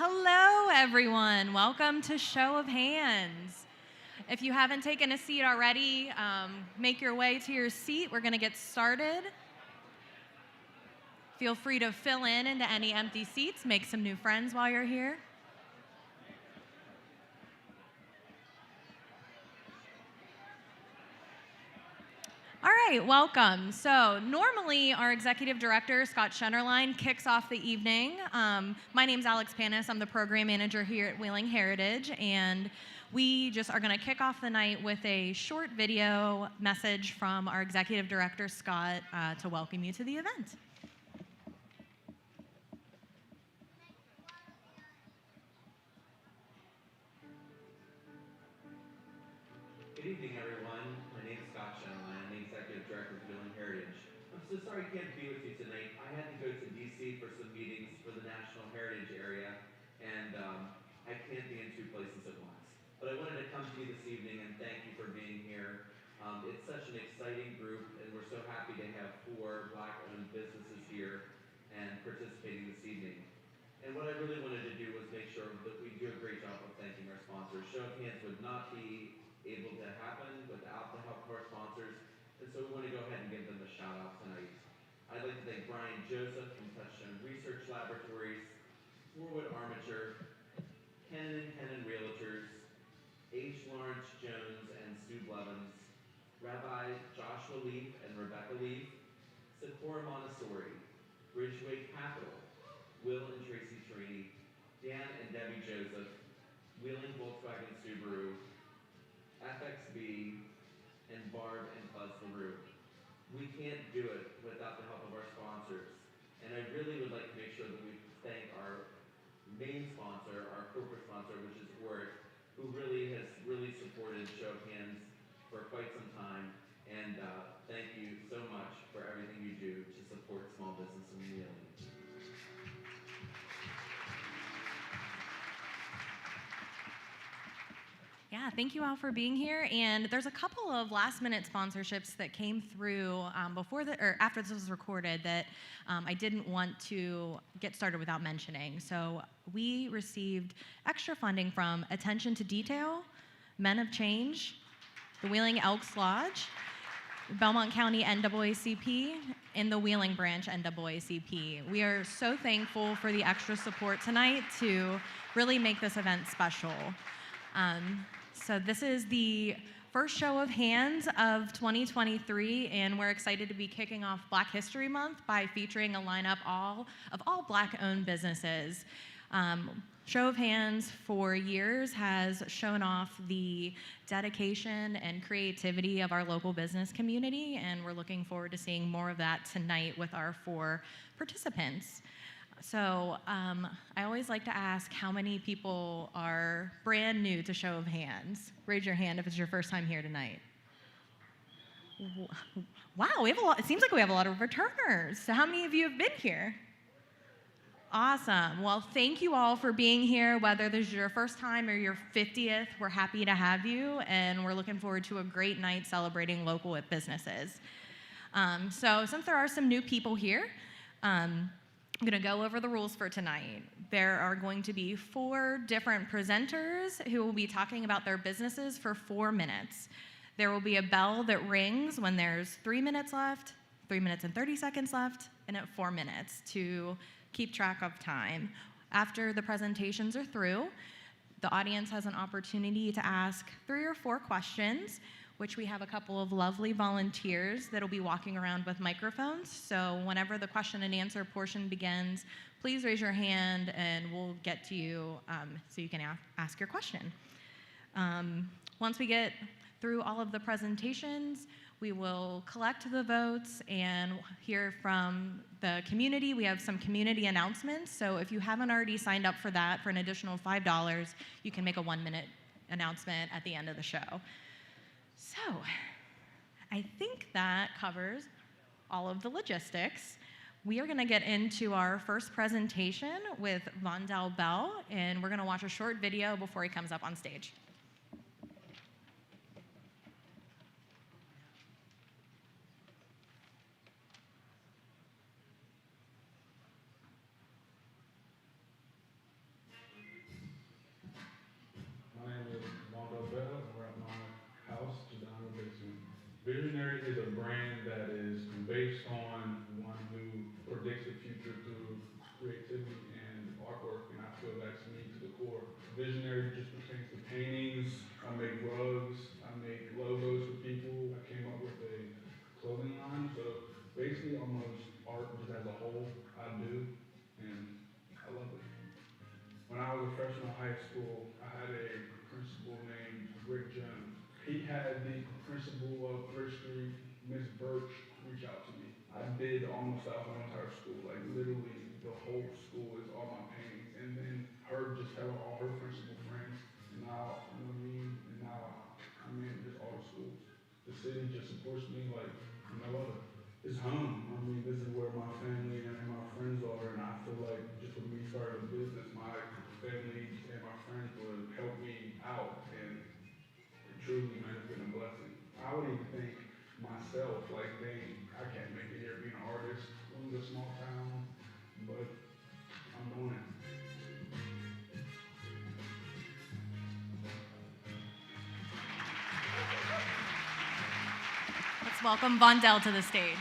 Hello, everyone. Welcome to Show of Hands. If you haven't taken a seat already, make your way to your seat. We're going to get started. Feel free to fill in into any empty seats. Make some new friends while you're here. All right, welcome. So normally our executive director, Scott Schennerline, kicks off the evening. My name's Alex Panis. I'm the program manager here at Wheeling Heritage, and we just are going to kick off the night with a short video message from our executive director, Scott, to welcome you to the event. Good evening, everyone. My name is Scott Schennerline. I'm the Executive Director of Wheeling Heritage. I'm so sorry I can't be with you tonight. I had to go to D.C. for some meetings for the National Heritage area, and I can't be in two places at once. But I wanted to come to you this evening and thank you for being here. It's such an exciting group, and we're so happy to have 4 Black-owned businesses here and participating this evening. And what I really wanted to do was make sure that we do a great job of thanking our sponsors. Show of hands would not be able to happen without the help of our sponsors, and so we want to go ahead and give them a shout out tonight. I'd like to thank Brian Joseph from Touchstone Research Laboratories, Forwood Armature, Kennan & Kennan Realtors, H. Lawrence Jones and Stu Blevins, Rabbi Joshua Leaf and Rebecca Leaf, Sephora Montessori, Bridgeway Capital, Will and Tracy Trini, Dan and Debbie Joseph, Wheeling Volkswagen Subaru, FXB, and Barb and Buzz LaRue. We can't do it without the help of our sponsors. And I really would like to make sure that we thank our main sponsor, our corporate sponsor, which is Oric, who has really supported Show of Hands for quite some time. And thank you so much for everything you do to support small business in Wheeling. Yeah, thank you all for being here. And there's a couple of last-minute sponsorships that came through after this was recorded that I didn't want to get started without mentioning. So we received extra funding from Attention to Detail, Men of Change, the Wheeling Elks Lodge, Belmont County NAACP, and the Wheeling Branch NAACP. We are so thankful for the extra support tonight to really make this event special. So this is the first Show of Hands of 2023, and we're excited to be kicking off Black History Month by featuring a lineup of all Black-owned businesses. Show of Hands for years has shown off the dedication and creativity of our local business community, and we're looking forward to seeing more of that tonight with our 4 participants. So I always like to ask how many people are brand new to Show of Hands. Raise your hand if it's your first time here tonight. Wow, we have a lot. It seems like we have a lot of returners. So how many of you have been here? Awesome. Well, thank you all for being here. Whether this is your first time or your 50th, we're happy to have you, and we're looking forward to a great night celebrating local businesses. So since there are some new people here, I'm going to go over the rules for tonight. There are going to be 4 different presenters who will be talking about their businesses for 4 minutes. There will be a bell that rings when there's 3 minutes left, 3 minutes and 30 seconds left, and at 4 minutes to keep track of time. After the presentations are through, the audience has an opportunity to ask 3 or 4 questions, which we have a couple of lovely volunteers that'll be walking around with microphones. So whenever the question and answer portion begins, please raise your hand and we'll get to you so you can ask your question. Once we get through all of the presentations, we will collect the votes and hear from the community. We have some community announcements. So if you haven't already signed up for that, for an additional $5, you can make a 1-minute announcement at the end of the show. So, I think that covers all of the logistics. We are going to get into our first presentation with Vondel Bell, and we're going to watch a short video before he comes up on stage. Visionary is a brand that is based on one who predicts the future through creativity and artwork, and I feel that's me to the core. Visionary just pertains to paintings. I make rugs. I make logos for people. I came up with a clothing line. So basically, almost art just as a whole, I do, and I love it. When I was a freshman in high school, I had a principal named Rick Jones. He had the principal of Thrift Street, Miss Birch, reach out to me. I did almost that whole entire school, like literally the whole school is all my paintings. And then her just telling all her principal friends, and now, you know what I mean? And now I'm in just all the schools. The city just supports me like no other. It's home. I mean, this is where my family and my friends are, and I feel like just with me starting a business, my family and my friends would help me out, and truly, man, it's been a blessing. I would even think myself, like, dang, I can't make it here being an artist. It was a small town, but I'm doing it. Let's welcome Vondel to the stage.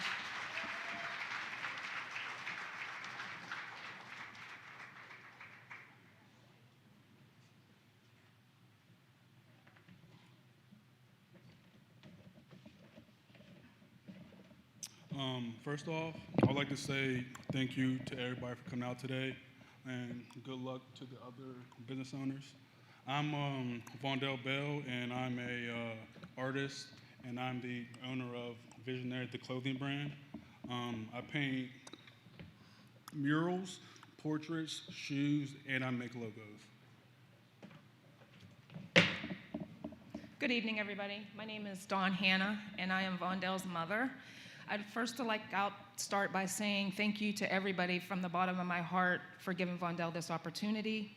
First off, I'd like to say thank you to everybody for coming out today, and good luck to the other business owners. I'm Vondel Bell, and I'm a artist, and I'm the owner of Visionary, the clothing brand. I paint murals, portraits, shoes, and I make logos. Good evening, everybody. My name is Dawn Hannah, and I am Vondel's mother. I'd first start by saying thank you to everybody from the bottom of my heart for giving Vondel this opportunity.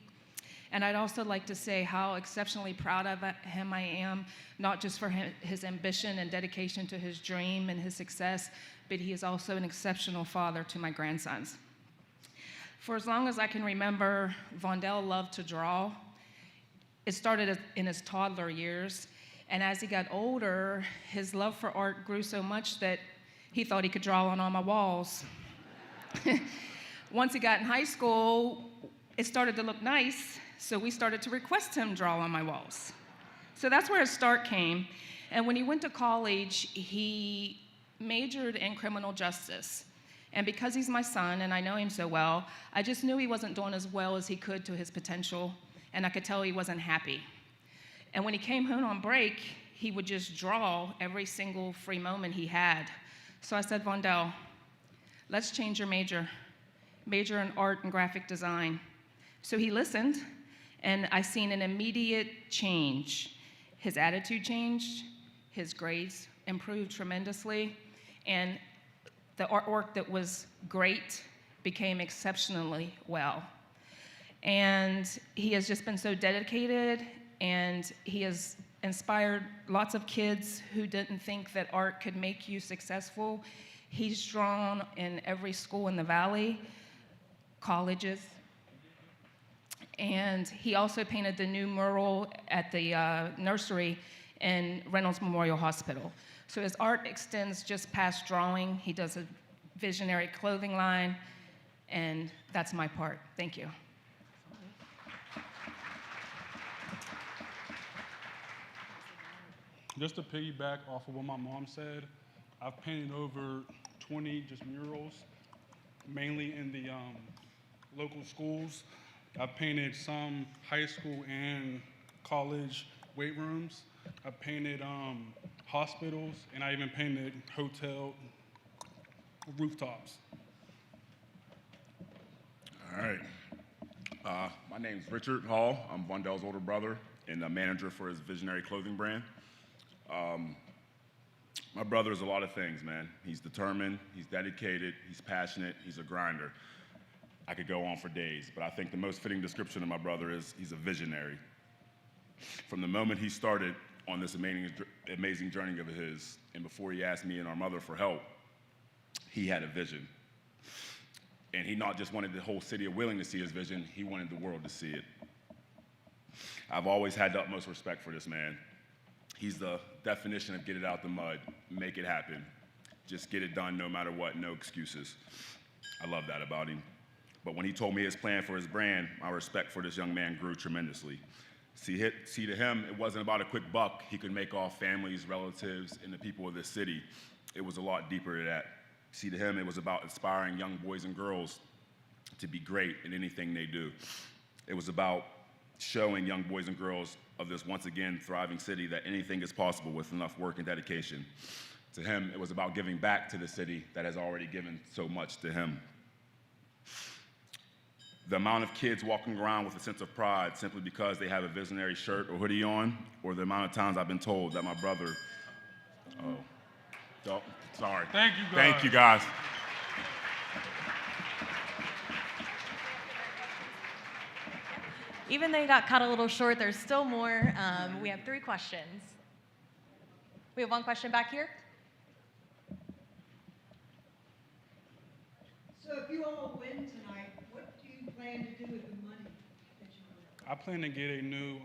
And I'd also like to say how exceptionally proud of him I am, not just for his ambition and dedication to his dream and his success, but he is also an exceptional father to my grandsons. For as long as I can remember, Vondel loved to draw. It started in his toddler years, and as he got older, his love for art grew so much that he thought he could draw on all my walls. Once he got in high school, it started to look nice, so we started to request him draw on my walls. So that's where his start came. And when he went to college, he majored in criminal justice. And because he's my son and I know him so well, I just knew he wasn't doing as well as he could to his potential, and I could tell he wasn't happy. And when he came home on break, he would just draw every single free moment he had. So I said, Vondel, let's change your major. Major in art and graphic design. So he listened, and I seen an immediate change. His attitude changed, his grades improved tremendously, and the artwork that was great became exceptionally well. And he has just been so dedicated, and he has inspired lots of kids who didn't think that art could make you successful. He's drawn in every school in the Valley, colleges, and he also painted the new mural at the nursery in Reynolds Memorial Hospital. So his art extends just past drawing. He does a visionary clothing line, and that's my part. Thank you. Just to piggyback off of what my mom said, I've painted over 20 just murals, mainly in the local schools. I've painted some high school and college weight rooms. I've painted hospitals, and I even painted hotel rooftops. All right. My name's Richard Hall. I'm Vondel's older brother and a manager for his Visionary clothing brand. My brother is a lot of things, man. He's determined, he's dedicated, he's passionate, he's a grinder. I could go on for days, but I think the most fitting description of my brother is he's a visionary. From the moment he started on this amazing journey of his, and before he asked me and our mother for help, he had a vision. And he not just wanted the whole city of Wheeling to see his vision, he wanted the world to see it. I've always had the utmost respect for this man. He's the definition of get it out the mud, make it happen. Just get it done no matter what, no excuses. I love that about him. But when he told me his plan for his brand, my respect for this young man grew tremendously. See, to him, it wasn't about a quick buck he could make off families, relatives, and the people of this city. It was a lot deeper than that. See, to him, it was about inspiring young boys and girls to be great in anything they do. It was about showing young boys and girls of this once again thriving city that anything is possible with enough work and dedication. To him, it was about giving back to the city that has already given so much to him. The amount of kids walking around with a sense of pride simply because they have a Visonary shirt or hoodie on, or the amount of times I've been told that my brother, sorry. Thank you, guys. Thank you, guys. Even though you got cut a little short, there's still more. We have 3 questions. We have 1 question back here. So if you all win tonight, what do you plan to do with the money that you win? I plan to get a new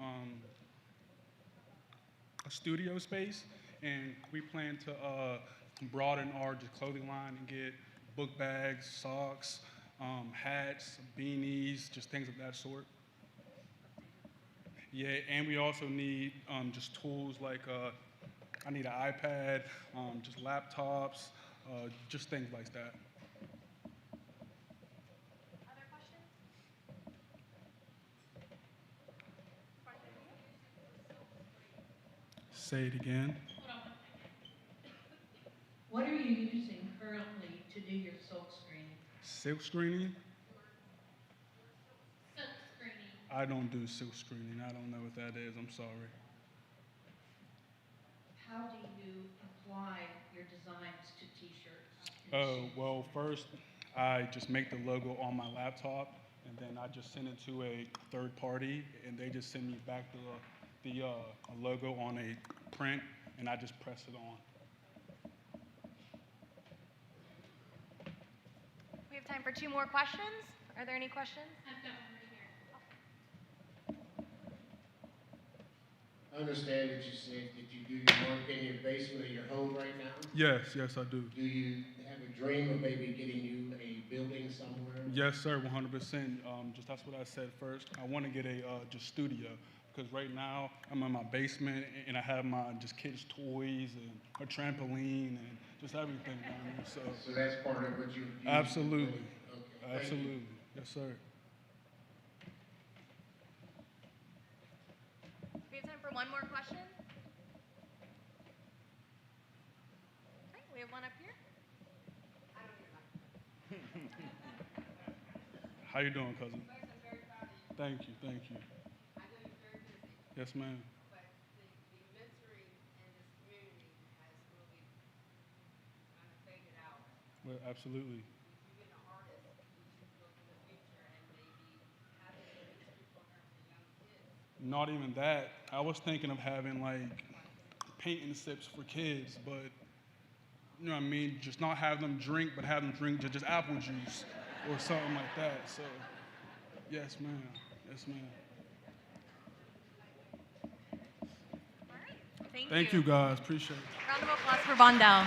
a studio space, and we plan to broaden our just clothing line and get book bags, socks, hats, beanies, just things of that sort. Yeah, and we also need just tools like I need an iPad, just laptops, just things like that. Other questions? Say it again. What are you using currently to do your silk screening? Silk screening? Silk screening. I don't do silk screening. I don't know what that is. I'm sorry. How do you apply your designs to t-shirts? Oh, well, first I just make the logo on my laptop, and then I just send it to a third party, and they just send me back the logo on a print, and I just press it on. We have time for 2 more questions. Are there any questions? I've got one right here. I understand that you said that you do your work in your basement of your home right now. Yes, I do. Do you have a dream of maybe getting you a building somewhere? Yes, sir, 100%. Just that's what I said first. I want to get a just studio, because right now I'm in my basement and I have my just kids' toys and a trampoline and just everything down there. So that's part of what you use? Absolutely. Okay. Thank you. Absolutely, yes, sir. We have time for 1 more question. Okay, we have 1 up here. How you doing, cousin? Thank you. I know you're very busy, Yes, ma'am. but the mentoring in this community has really kind of faded out. Well, absolutely. If you've been an artist, you should look in the future and maybe having a street program for young kids. Not even that. I was thinking of having like painting sips for kids, but you know what I mean? Just not have them drink, but have them drink just apple juice or something like that. So, yes, ma'am. Yes, ma'am. All right. Thank you, guys. Appreciate it. Round of applause for Vondel.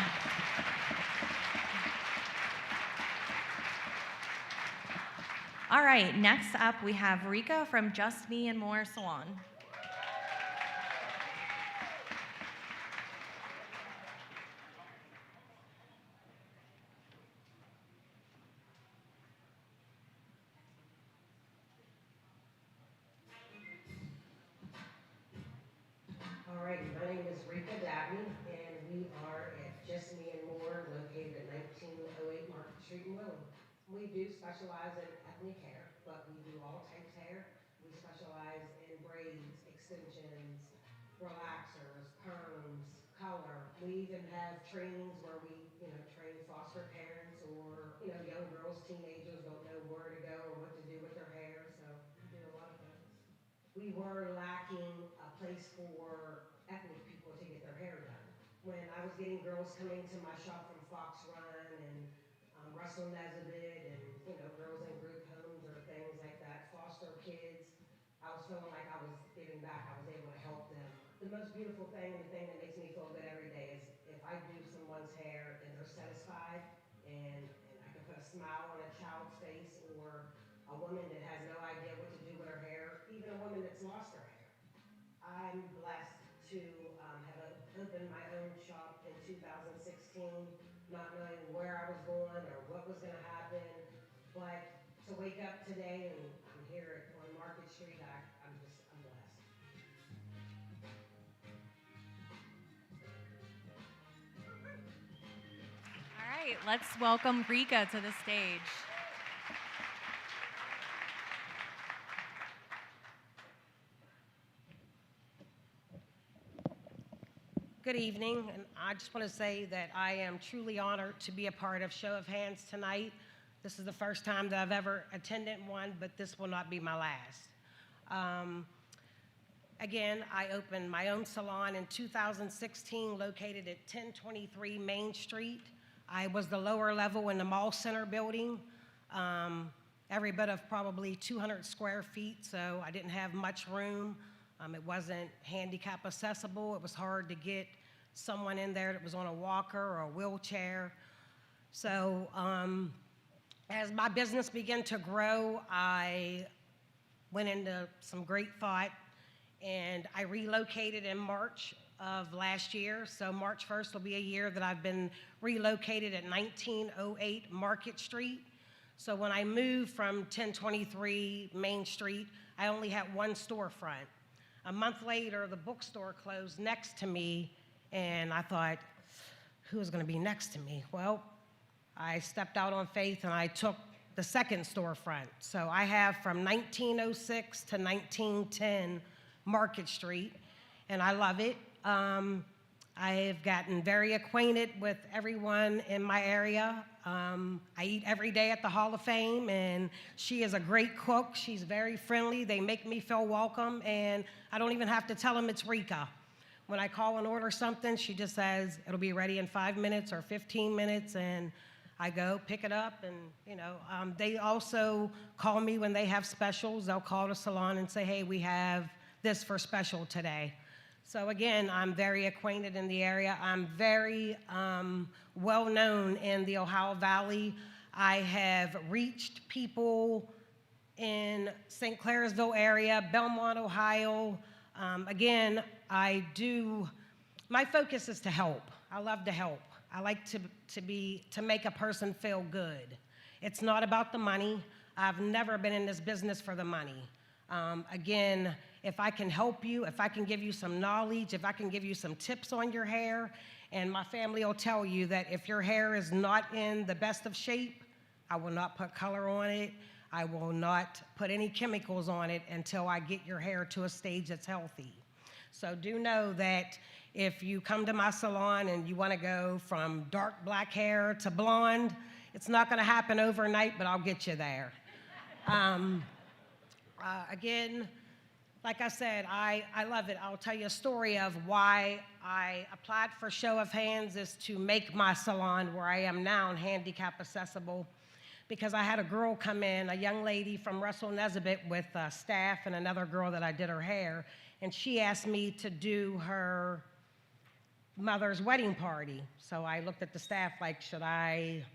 All right, next up we have Rica from Just Me and More Salon. All right, my name is Rica Dabney, and we are at Just Me and More, located at 1908 Market Street in Willem. We do specialize in ethnic hair, but we do all types of hair. We specialize in braids, extensions, relaxers, perms, color. We even have trainings where we, train foster parents or, young girls, teenagers don't know where to go or what to do with their hair, so we do a lot of things. We were lacking a place for ethnic people to get their hair done. When I was getting girls coming to my shop from Fox Run and Russell Nezabit and girls in group homes or things like that, foster kids, I was feeling like I was giving back. I was able to help them the most beautiful thing and the thing that makes me feel good every day is if I do someone's hair and they're satisfied and I can put a smile on a child's face or a woman that has no idea what to do with her hair, even a woman that's lost her hair. I'm blessed to have opened my own shop in 2016, not knowing where I was going or what was going to happen, but to wake up today and I'm here on Market Street, I'm blessed. All right, let's welcome Rica to the stage. Good evening, and I just want to say that I am truly honored to be a part of Show of Hands tonight. This is the first time that I've ever attended one, but this will not be my last. Again, I opened my own salon in 2016, located at 1023 Main Street. I was the lower level in the mall center building, every bit of probably 200 square feet, so I didn't have much room. It wasn't handicap accessible. It was hard to get someone in there that was on a walker or a wheelchair. So as my business began to grow, I went into some great thought, and I relocated in March of last year. So March 1st will be a year that I've been relocated at 1908 Market Street. So when I moved from 1023 Main Street, I only had one storefront. A month later, the bookstore closed next to me, and I thought, who's going to be next to me? Well, I stepped out on faith, and I took the second storefront. So I have from 1906 to 1910 Market Street, and I love it. I have gotten very acquainted with everyone in my area. I eat every day at the Hall of Fame, and she is a great cook. She's very friendly. They make me feel welcome, and I don't even have to tell them it's Rica. When I call and order something, she just says, it'll be ready in 5 minutes or 15 minutes, and I go pick it up, and they also call me when they have specials. They'll call the salon and say, hey, we have this for special today. So again, I'm very acquainted in the area. I'm very well known in the Ohio Valley. I have reached people in St. Clairsville area, Belmont, Ohio. Again, my focus is to help. I love to help. I like to make a person feel good. It's not about the money. I've never been in this business for the money. Again, if I can help you, if I can give you some knowledge, if I can give you some tips on your hair, and my family will tell you that if your hair is not in the best of shape, I will not put color on it. I will not put any chemicals on it until I get your hair to a stage that's healthy. So do know that if you come to my salon and you want to go from dark black hair to blonde, it's not going to happen overnight, but I'll get you there. Again, like I said, I love it. I'll tell you a story of why I applied for Show of Hands is to make my salon where I am now handicap accessible, because I had a girl come in, a young lady from Russell Nesbitt with staff and another girl that I did her hair, and she asked me to do her mother's wedding party. So I looked at the staff like, should I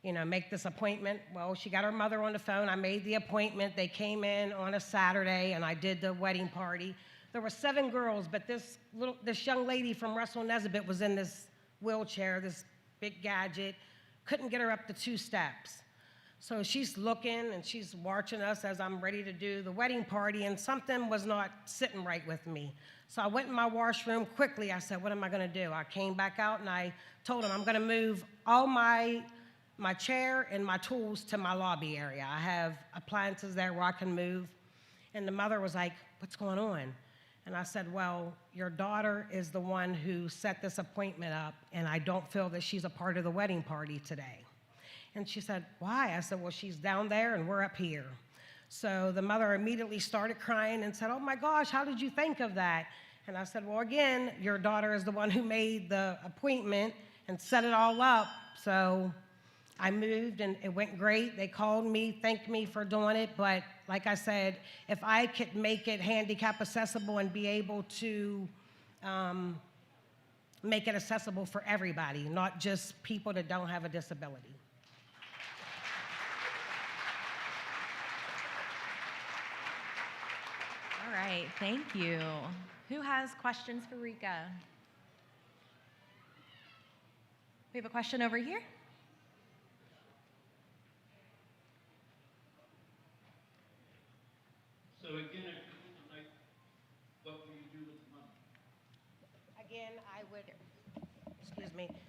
make this appointment? Well, she got her mother on the phone. I made the appointment. They came in on a Saturday, and I did the wedding party. There were 7 girls, but this young lady from Russell Nesbitt was in this wheelchair, this big gadget, couldn't get her up the 2 steps. So she's looking, and she's watching us as I'm ready to do the wedding party, and something was not sitting right with me. So I went in my washroom quickly. I said, what am I going to do? I came back out, and I told him I'm going to move all my chair and my tools to my lobby area. I have appliances there where I can move. And the mother was like, what's going on? And I said, well, your daughter is the one who set this appointment up, and I don't feel that she's a part of the wedding party today. And she said, why? I said, well, she's down there and we're up here. So the mother immediately started crying and said, oh my gosh, how did you think of that? And I said, well, again, your daughter is the one who made the appointment and set it all up. So I moved, and it went great. They called me, thanked me for doing it. But like I said, if I could make it handicap accessible and be able to make it accessible for everybody, not just people that don't have a disability. All right, thank you. Who has questions for Rica? We have a question over here. So again, if you win tonight, what will you do with the money?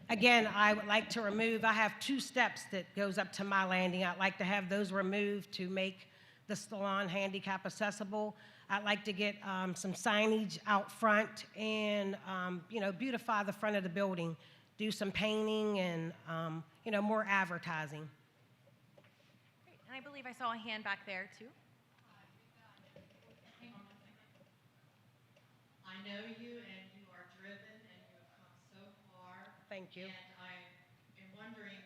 Again, I would like to remove, I have 2 steps that goes up to my landing. I'd like to have those removed to make the salon handicap accessible. I'd like to get some signage out front and, beautify the front of the building, do some painting and, more advertising. Great. And I believe I saw a hand back there too. I know you, and you are driven, and you have come so far. Thank you. And I am wondering,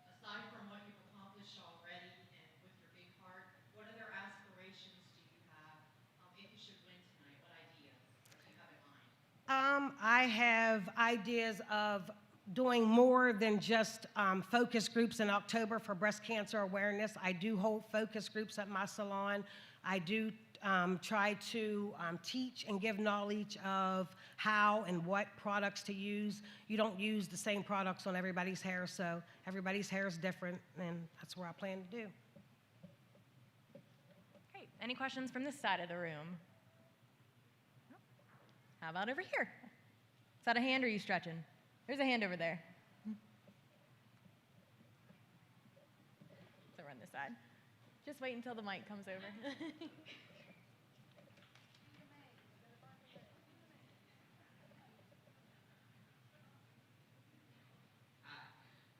aside from what you've accomplished already and with your big heart, what other aspirations do you have if you should win tonight? What ideas do you have in mind? I have ideas of doing more than just focus groups in October for breast cancer awareness. I do hold focus groups at my salon. I do try to teach and give knowledge of how and what products to use. You don't use the same products on everybody's hair, so everybody's hair is different, and that's what I plan to do. Great. Any questions from this side of the room? No? How about over here? Is that a hand or are you stretching? There's a hand over there. So run this side. Just wait until the mic comes over.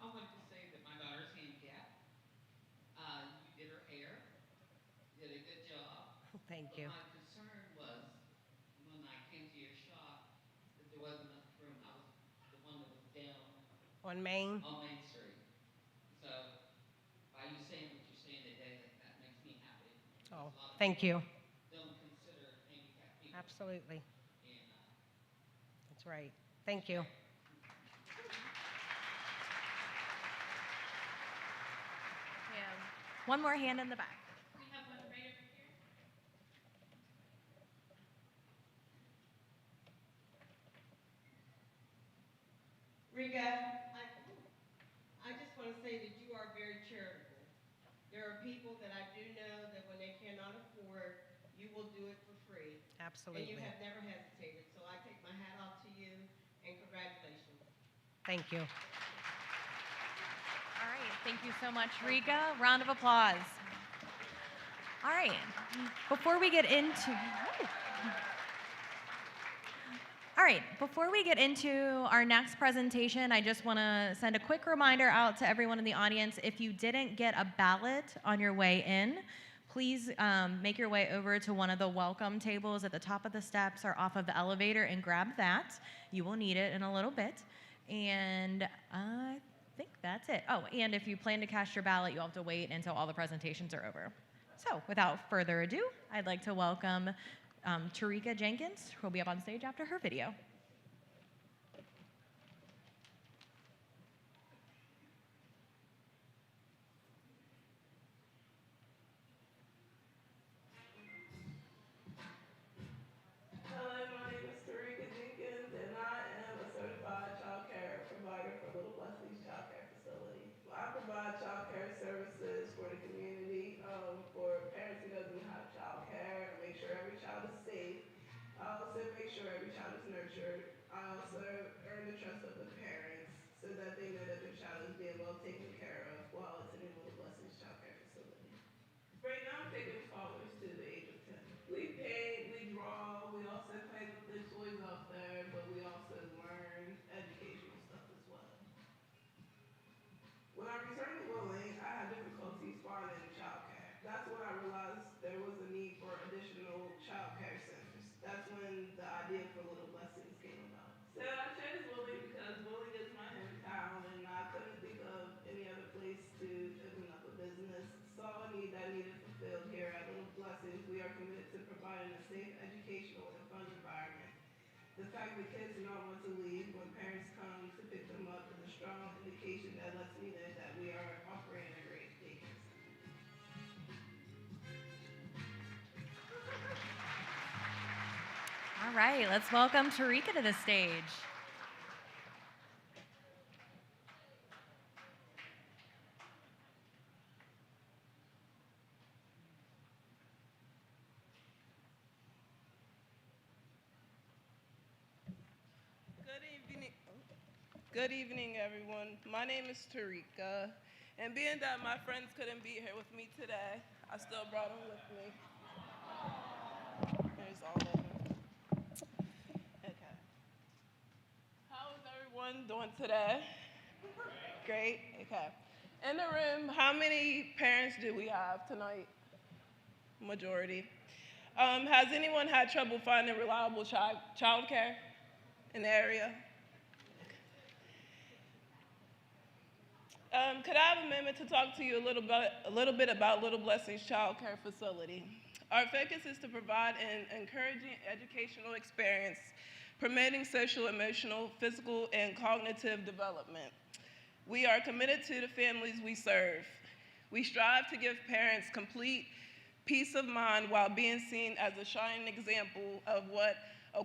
I wanted to say that my daughter's handicapped. You did her hair, did a good job. Thank you. My concern was when I came to your shop that there wasn't enough room. I was the one that was down On Main? on Main Street. So by you saying what you're saying today, that makes me happy. Oh, A lot of thank you. people don't consider handicapped people. Absolutely. And, That's right. Thank you. We have one more hand in the back. We have one right over here. Rica, I just want to say that you are very charitable. There are people that I do know that when they cannot afford, you will do it for free. And Absolutely. you have never hesitated. So I take my hat off to you and congratulations. Thank you. All right, thank you so much, Rica. Round of applause. All right, before we get into our next presentation, I just want to send a quick reminder out to everyone in the audience. If you didn't get a ballot on your way in, please make your way over to one of the welcome tables at the top of the steps or off of the elevator and grab that. You will need it in a little bit. And I think that's it. Oh, and if you plan to cast your ballot, you'll have to wait until all the presentations are over. So without further ado, I'd like to welcome Tarrika Jenkins, who will be up on stage after her video. Hello, my name is Tarrika Jenkins, and I am a certified childcare provider for Little Blessings Childcare Facility. I provide childcare services for the community, for parents who doesn't have childcare, and make sure every child is safe. I also make sure every child is nurtured. I also earn the trust of the parents so that they know that their child is being well taken care of while attending Little Blessings Childcare Facility. Right now, I'm taking toddlers to the age of 10. We paint, we draw, we also play with the toys out there, but we also learn educational stuff as well. When I returned to Willing, I had difficulties finding childcare. That's when I realized there was a need for additional childcare centers. That's when the idea for Little Blessings came about. So I chose Willing because Willing is my hometown, and I couldn't think of any other place to open up a business. Saw a need that needed fulfilled. fact that kids do not want to leave when parents come to pick them up is a strong indication that lets me know that we are operating a great daycare center. All right, let's welcome Tarrika to the stage. Good evening, everyone. My name is Tarrika, and being that my friends couldn't be here with me today, I still brought them with me. There's all of them. Okay. How is everyone doing today? Great. Okay. In the room, how many parents do we have tonight? Majority. Has anyone had trouble finding reliable childcare in the area? Could I have a moment to talk to you a little bit about Little Blessings Child Care Facility? Our focus is to provide an encouraging educational experience, promoting social, emotional, physical, and cognitive development. We are committed to the families we serve. We strive to give parents complete peace of mind while being seen as a shining example of what a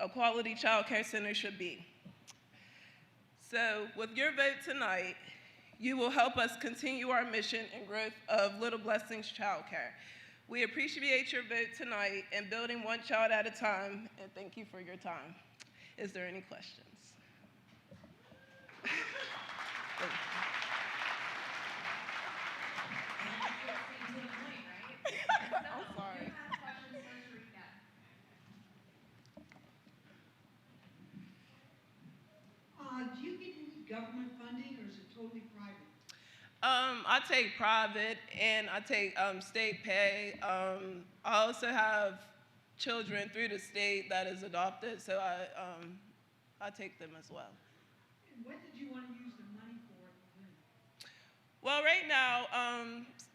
quality child care center should be. So, with your vote tonight, you will help us continue our mission and growth of Little Blessings Child Care. We appreciate your vote tonight in building one child at a time, and thank you for your time. Is there any questions? I'm sorry. Do you get any government funding, or is it totally private? I take private and I take state pay. I also have children through the state that is adopted, so I take them as well. And what did you want to use the money for? Well, right now,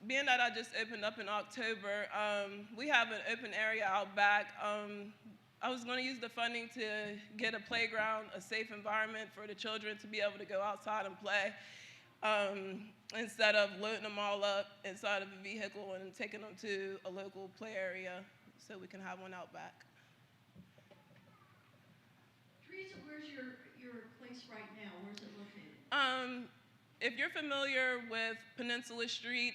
being that I just opened up in October, we have an open area out back. I was going to use the funding to get a playground, a safe environment for the children to be able to go outside and play, instead of loading them all up inside of a vehicle and taking them to a local play area so we can have one out back. Teresa, where's your place right now? Where's it located? If you're familiar with Peninsula Street,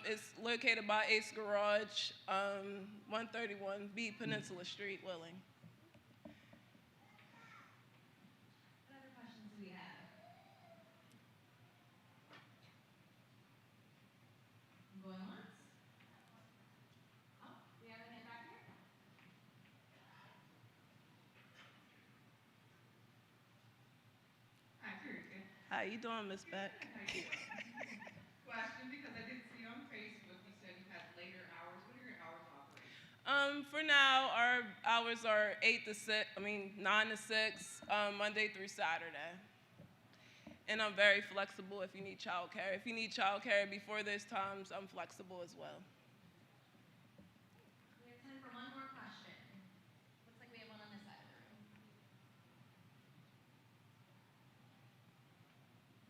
it's located by Ace Garage, 131B Peninsula Street, Willing. What other questions do we have? Going once? Oh, we have a hand back here. Hi, Tarrika. How you doing, Miss Beck? Question, because I did see on Facebook you said you had later hours. What are your hours of operation? For now, our hours are 9 to 6, Monday through Saturday. And I'm very flexible if you need childcare. If you need childcare before those times, I'm flexible as well. We have time for one more question. Looks like we have one on this side of the room.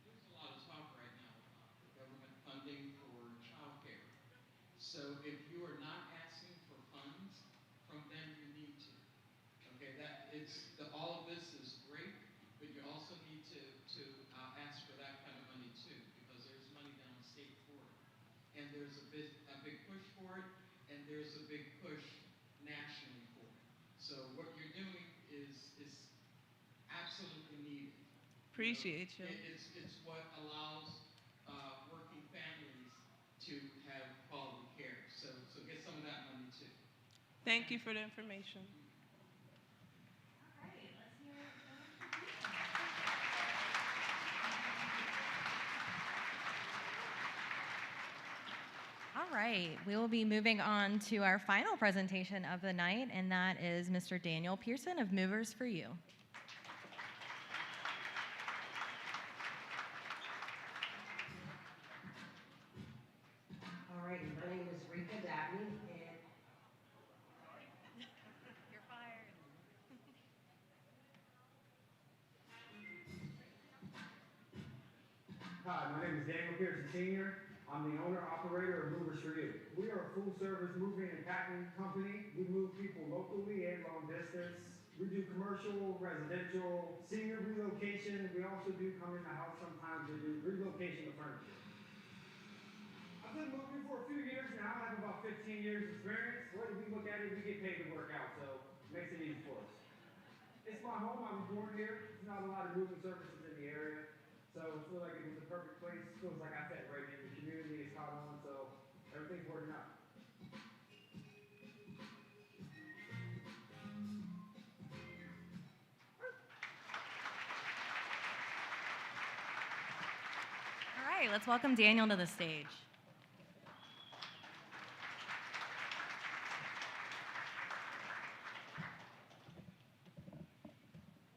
There's a lot of talk right now about the government funding for childcare. So if you are not asking for funds from them, you need to. Okay, all of this is great, but you also need to ask for that kind of money too, because there's money down the state for it. And there's a big push for it, and there's a big push nationally for it. So what you're doing is absolutely needed. Appreciate you. It's what allows working families to have quality care. So get some of that money too. Thank you for the information. All right, let's hear it. All right, we will be moving on to our final presentation of the night, and that is Mr. Daniel Pearson of Movers for You. All right, my name is Rica, Dabney, and You're fired. Hi, my name is Daniel Pearson Sr. I'm the owner-operator of Movers for You. We are a full-service moving and packing company. We move people locally and long distance. We do commercial, residential, senior relocation. We also do come in the house sometimes to do relocation of furniture. I've been moving for a few years now. I have about 15 years experience. Whether we look at it, we get paid to work out, so it makes it easy for us. It's my home. I was born here. There's not a lot of moving services in the area. So I feel like it was the perfect place. Feels like I fit right in. The community is caught on, so everything's working out. All right, let's welcome Daniel to the stage.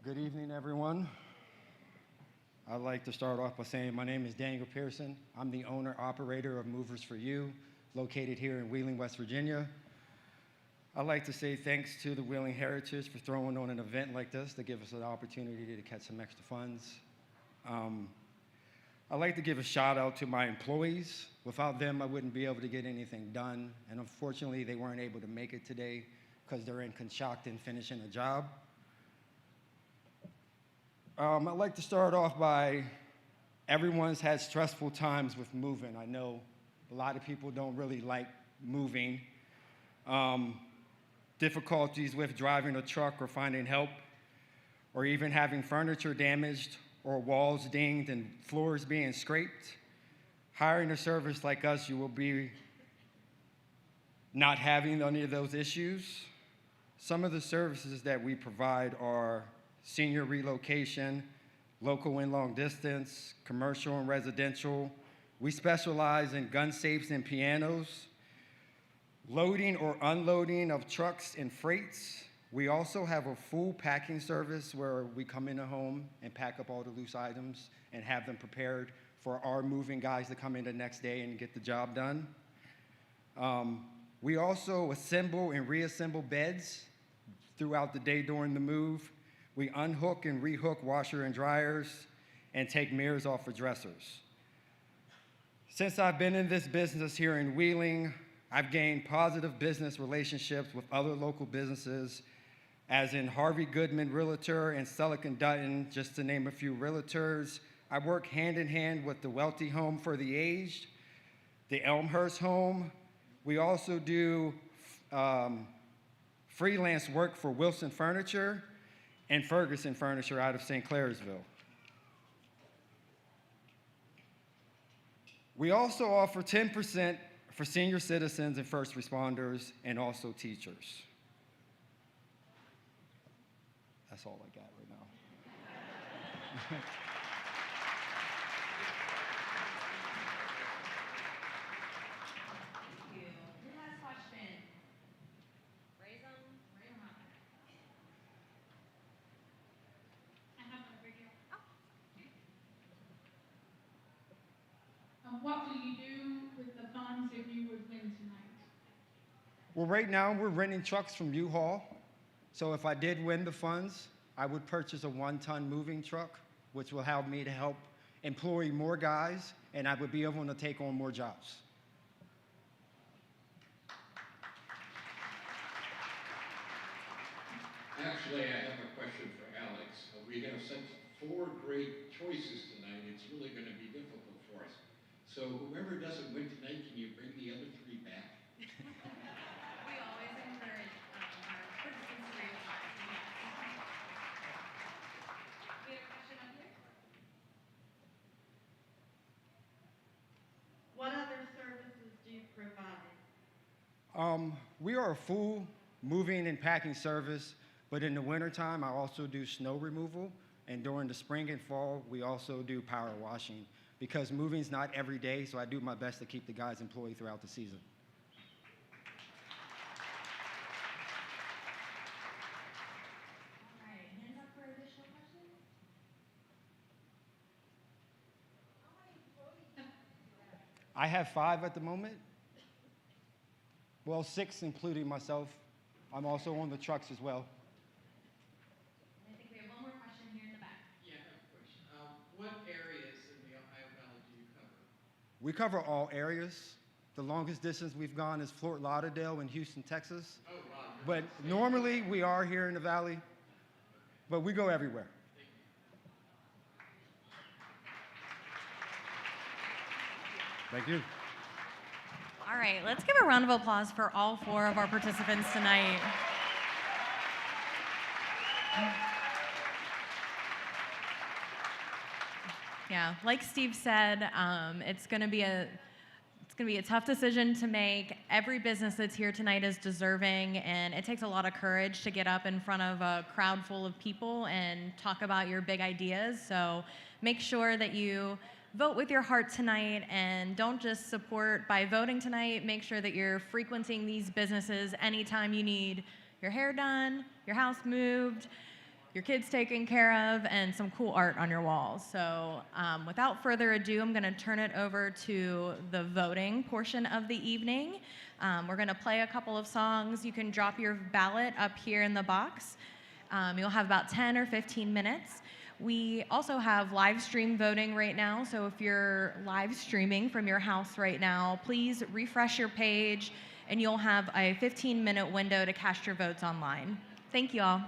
Good evening, everyone. I'd like to start off by saying my name is Daniel Pearson. I'm the owner-operator of Movers for You, located here in Wheeling, West Virginia. I'd like to say thanks to the Wheeling Heritage for throwing on an event like this to give us an opportunity to catch some extra funds. I'd like to give a shout out to my employees. Without them, I wouldn't be able to get anything done. And unfortunately, they weren't able to make it today because they're in Conshohocken finishing a job. I'd like to start off by, everyone's had stressful times with moving. I know a lot of people don't really like moving. Difficulties with driving a truck or finding help, or even having furniture damaged, or walls dinged and floors being scraped. Hiring a service like us, you will be not having any of those issues. Some of the services that we provide are senior relocation, local and long distance, commercial and residential. We specialize in gun safes and pianos, loading or unloading of trucks and freights. We also have a full packing service where we come in a home and pack up all the loose items and have them prepared for our moving guys to come in the next day and get the job done. We also assemble and reassemble beds throughout the day during the move. We unhook and rehook washer and dryers and take mirrors off of dressers. Since I've been in this business here in Wheeling, I've gained positive business relationships with other local businesses, as in Harvey Goodman Realtor and Selleck & Dutton, just to name a few realtors. I work hand in hand with the Welty Home for the Aged, the Elmhurst Home. We also do freelance work for Wilson Furniture and Ferguson Furniture out of St. Clairsville. We also offer 10% for senior citizens and first responders, and also teachers. That's all I got right now. Thank you. Who has a question? Raise them up. I have one over here. What will you do with the funds if you would win tonight? Well, right now we're renting trucks from U-Haul. So if I did win the funds, I would purchase a 1-ton moving truck, which will help me to help employ more guys, and I would be able to take on more jobs. Actually, I have a question for Alex. We have such 4 great choices tonight, it's really going to be difficult for us. So whoever doesn't win tonight, can you bring the other 3 back? We always encourage our participants to reapply. We have a question up here. What other services do you provide? We are a full moving and packing service, but in the wintertime, I also do snow removal, and during the spring and fall, we also do power washing, because moving's not every day, so I do my best to keep the guys employed throughout the season. All right, hands up for additional questions? I have 5 at the moment. Well, 6 including myself. I'm also on the trucks as well. I think we have one more question here in the back. Yeah, I have a question. What areas in the Ohio Valley do We cover all areas. The longest distance we've gone is Fort Lauderdale in Houston, Texas. Oh, wow. But normally we are here in the Valley, but we go everywhere. Thank you. All right, let's give a round of applause for all 4 of our participants tonight. Yeah, like Steve said, it's going to be a tough decision to make. Every business that's here tonight is deserving, and it takes a lot of courage to get up in front of a crowd full of people and talk about your big ideas. So make sure that you vote with your heart tonight, and don't just support by voting tonight. Make sure that you're frequenting these businesses anytime you need your hair done, your house moved, your kids taken care of, and some cool art on your walls. So without further ado, I'm gonna turn it over to the voting portion of the evening. We're gonna play a couple of songs. You can drop your ballot up here in the box. You'll have about 10 or 15 minutes. We also have live stream voting right now, so if you're live streaming from your house right now, please refresh your page, and you'll have a 15-minute window to cast your votes online. Thank you all.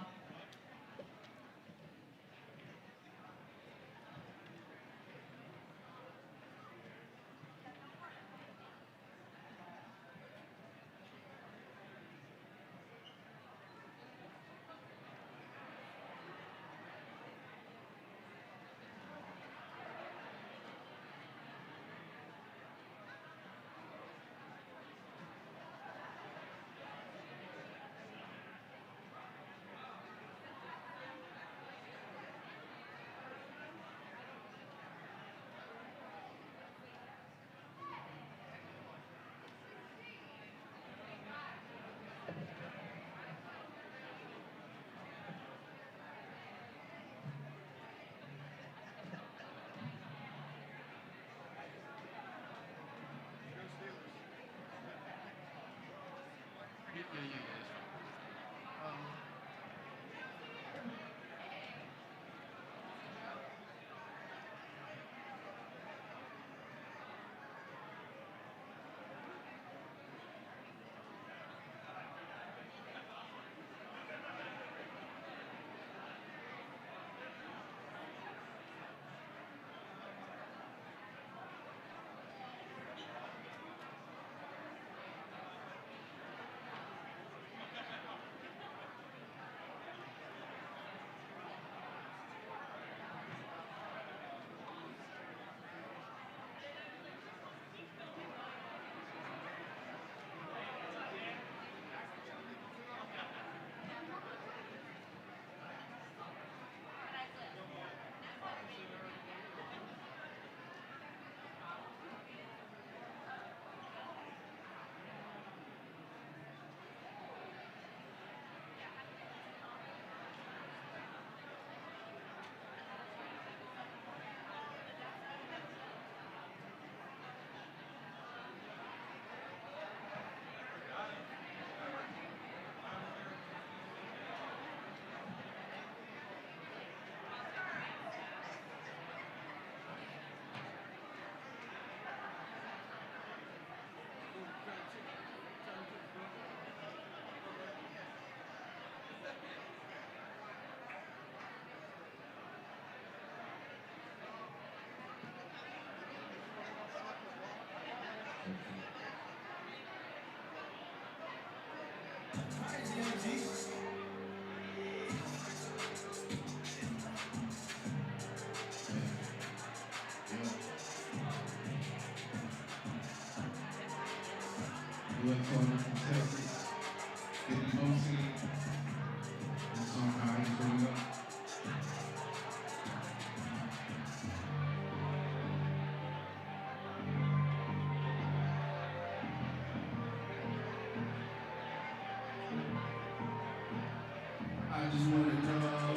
I just wanna know,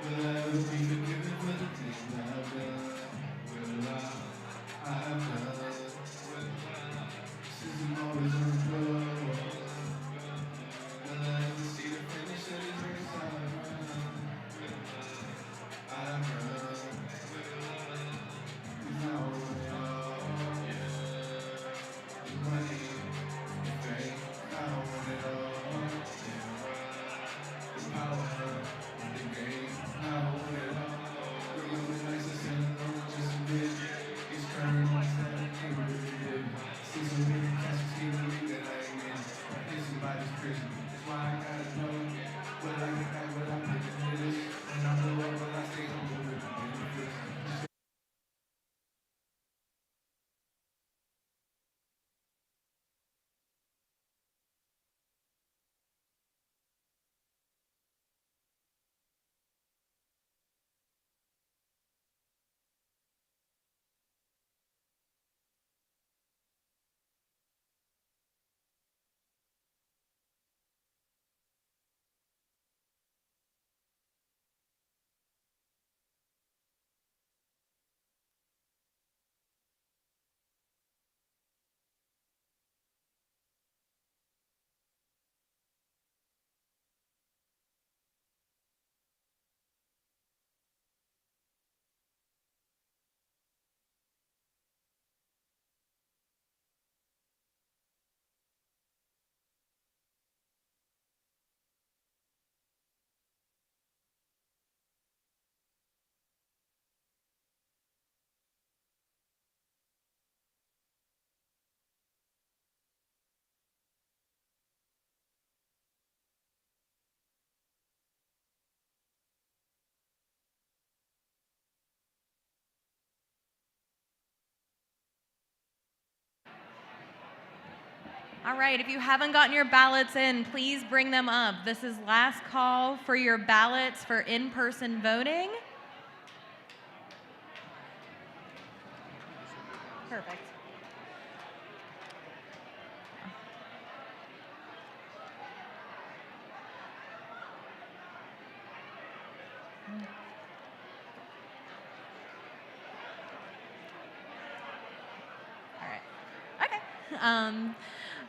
will I ever be forgiven for the things I've done? Will I've done? Since I'm always on the floor, will I ever see the finish of this race I've run? I've run. 'Cause now I'm trick me. That's why I gotta know what I get back, what I'm getting is. When I blow up, will I stay humble with the benefits? All right, if you haven't gotten your ballots in, please bring them up. This is last call for your ballots for in-person voting. Perfect. All right. Okay.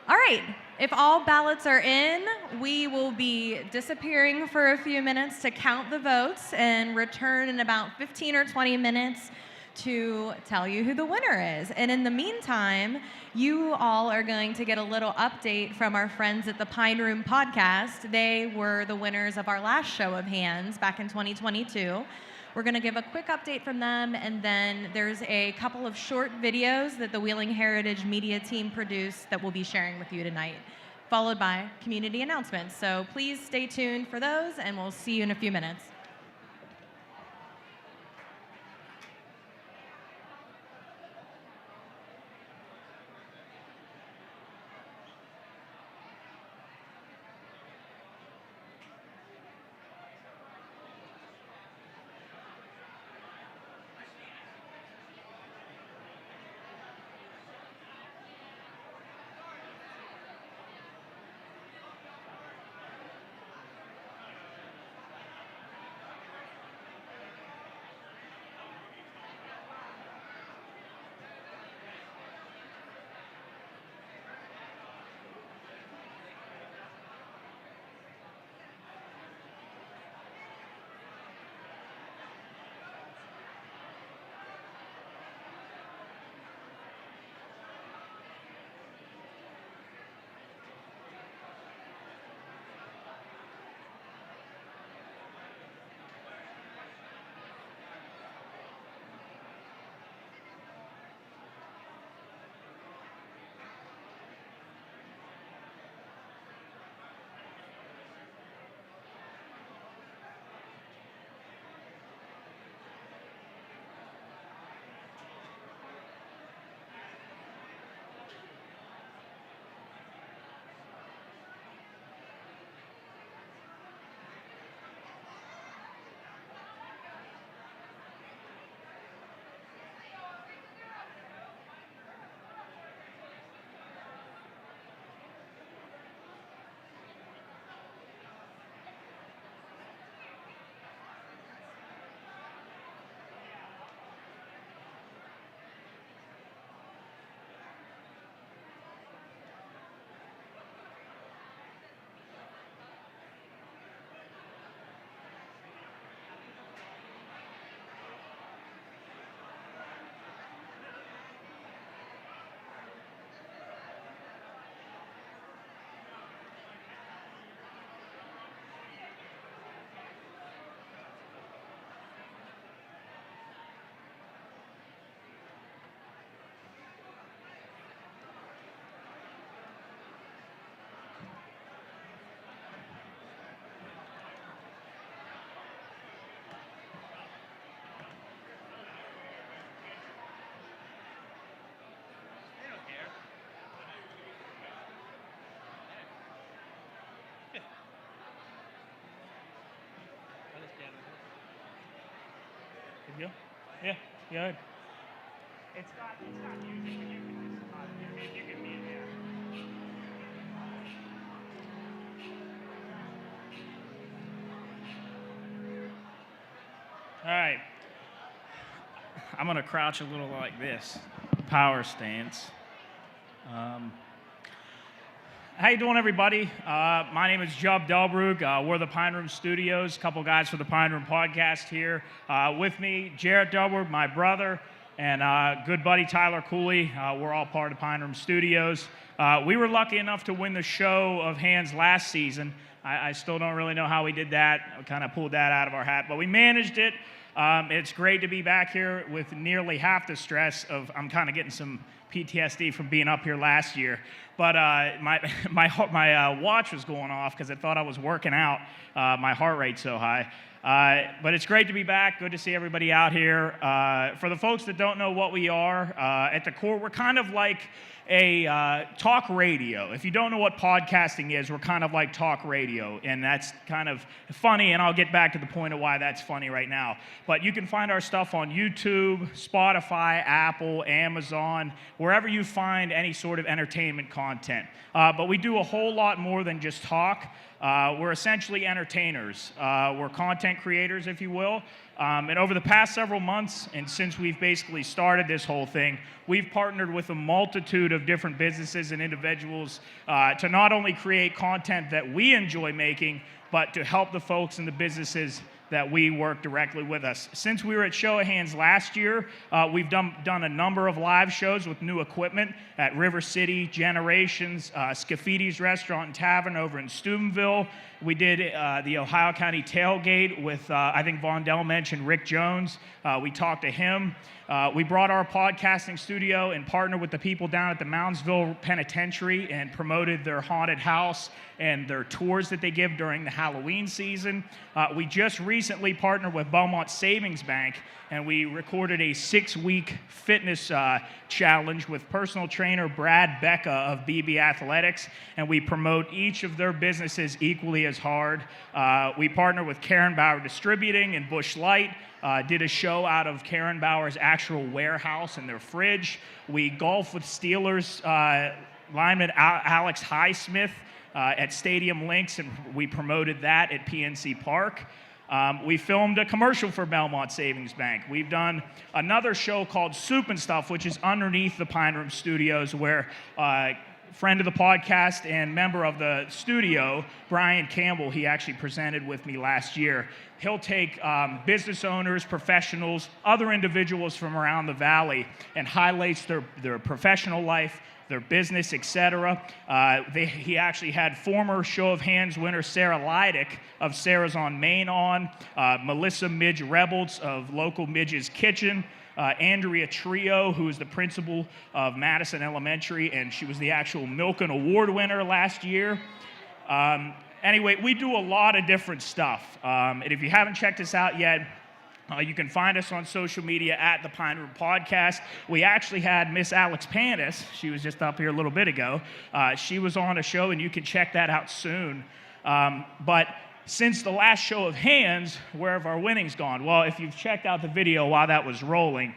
All right. If all ballots are in, we will be disappearing for a few minutes to count the votes and return in about 15 or 20 minutes to tell you who the winner is. And in the meantime, you all are going to get a little update from our friends at the Pine Room podcast. They were the winners of our last show of hands back in 2022. We're going to give a quick update from them, and then there's a couple of short videos that the Wheeling Heritage Media team produced that we'll be sharing with you tonight, followed by community announcements. So please stay tuned for those, and we'll see you in a few minutes. Yeah, yeah, yeah. It's got music, but you can just, you can mute there. All right. I'm gonna crouch a little like this, power stance. How you doing, everybody? My name is Jub Delbrug. We're the Pine Room Studios, a couple guys for the Pine Room podcast here. With me, Jarrett Delbrug, my brother, and good buddy Tyler Cooley. We're all part of Pine Room Studios. We were lucky enough to win the show of hands last season. I still don't really know how we did that. I kind of pulled that out of our hat, but we managed it. It's great to be back here with nearly half the stress of I'm kind of getting some PTSD from being up here last year. But my watch was going off because it thought I was working out. My heart rate's so high. But it's great to be back. Good to see everybody out here. For the folks that don't know what we are, at the core, we're kind of like a talk radio. If you don't know what podcasting is, we're kind of like talk radio, and that's kind of funny, and I'll get back to the point of why that's funny right now. But you can find our stuff on YouTube, Spotify, Apple, Amazon, wherever you find any sort of entertainment content. But we do a whole lot more than just talk. We're essentially entertainers. We're content creators, if you will. And over the past several months, and since we've basically started this whole thing, we've partnered with a multitude of different businesses and individuals to not only create content that we enjoy making, but to help the folks in the businesses that we work directly with us. Since we were at Show of Hands last year, we've done a number of live shows with new equipment at River City, Generations, Scaffidi's Restaurant and Tavern over in Steubenville. We did the Ohio County Tailgate with, I think Vondel mentioned Rick Jones. We talked to him. We brought our podcasting studio and partnered with the people down at the Moundsville Penitentiary and promoted their haunted house and their tours that they give during the Halloween season. We just recently partnered with Belmont Savings Bank, and we recorded a 6-week fitness challenge with personal trainer Brad Becca of BB Athletics, and we promote each of their businesses equally as hard. We partnered with Karen Bauer Distributing and Busch Light, did a show out of Karen Bauer's actual warehouse and their fridge. We golfed with Steelers lineman Alex Highsmith at Stadium Links, and we promoted that at PNC Park. We filmed a commercial for Belmont Savings Bank. We've done another show called Soup and Stuff, which is underneath the Pine Room Studios, where friend of the podcast and member of the studio, Brian Campbell, he actually presented with me last year. He'll take business owners, professionals, other individuals from around the valley and highlights their professional life, their business, etc. He actually had former Show of Hands winner Sarah Leidick of Sarah's on Main on, Melissa Midge Rebels of local Midge's Kitchen, Andrea Trio, who is the principal of Madison Elementary, and she was the actual Milken Award winner last year. Anyway, we do a lot of different stuff. And if you haven't checked us out yet, you can find us on social media at the Pine Room Podcast. We actually had Miss Alex Panis. She was just up here a little bit ago. She was on a show, and you can check that out soon. But since the last Show of Hands, where have our winnings gone? Well, if you've checked out the video while that was rolling,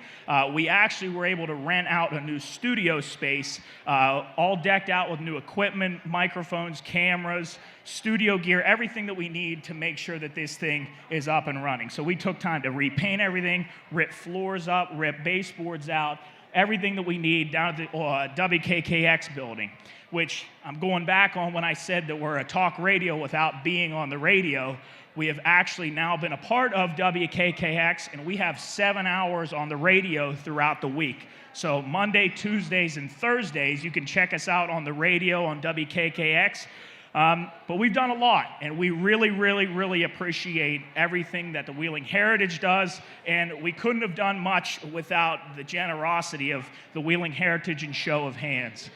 we actually were able to rent out a new studio space, all decked out with new equipment, microphones, cameras, studio gear, everything that we need to make sure that this thing is up and running. So we took time to repaint everything, rip floors up, rip baseboards out, everything that we need down at the WKKX building, which I'm going back on when I said that we're a talk radio without being on the radio. We have actually now been a part of WKKX, and we have 7 hours on the radio throughout the week. So Monday, Tuesdays, and Thursdays, you can check us out on the radio on WKKX. But we've done a lot, and we really, really, really appreciate everything that the Wheeling Heritage does, and we couldn't have done much without the generosity of the Wheeling Heritage and Show of Hands.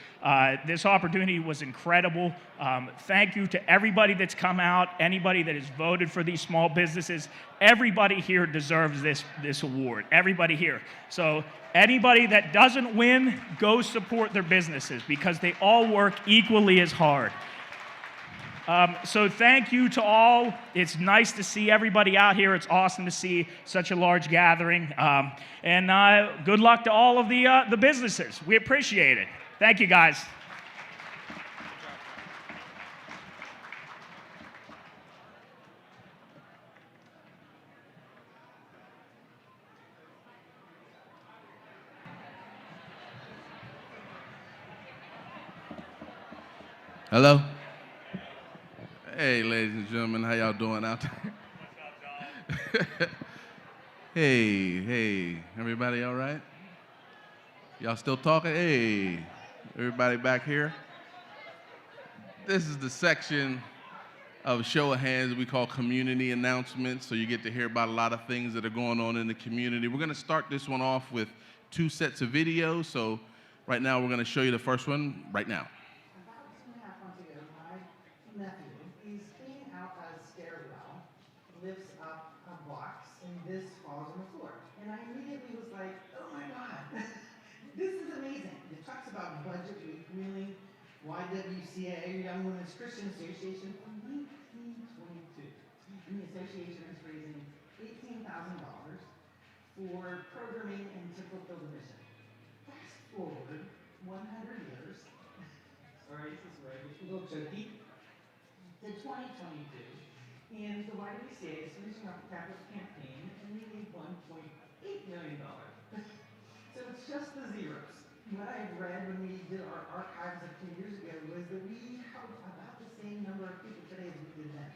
This opportunity was incredible. Thank you to everybody that's come out, anybody that has voted for these small businesses. Everybody here deserves this award, everybody here. So anybody that doesn't win, go support their businesses, because they all work equally as hard. So thank you to all. It's nice to see everybody out here. It's awesome to see such a large gathering. And good luck to all of the businesses. We appreciate it. Thank you, guys. Hello? Hey, ladies and gentlemen, how y'all doing out there? Hey, everybody all right? Y'all still talking? Hey, everybody back here? This is the section of show of hands we call community announcements, so you get to hear about a lot of things that are going on in the community. We're gonna start this one off with 2 sets of videos, so right now we're gonna show you the first one right now. Nephew is cleaning out a stairwell, lifts up a box, and this falls on the floor. And I immediately was like, oh my God, this is amazing. It talks about budget wheeling, YWCA, Young Women's Christian Association, from 1922. And the association is raising $18,000 for programming and to fulfill the mission. Fast forward 100 years, sorry, this is right, it's a little jokey, to 2022, and the YWCA is finishing up a capital campaign, and we need $1.8 million. So it's just the zeros. What I read when we did our archives a few years ago was that we have about the same number of people today as we did then.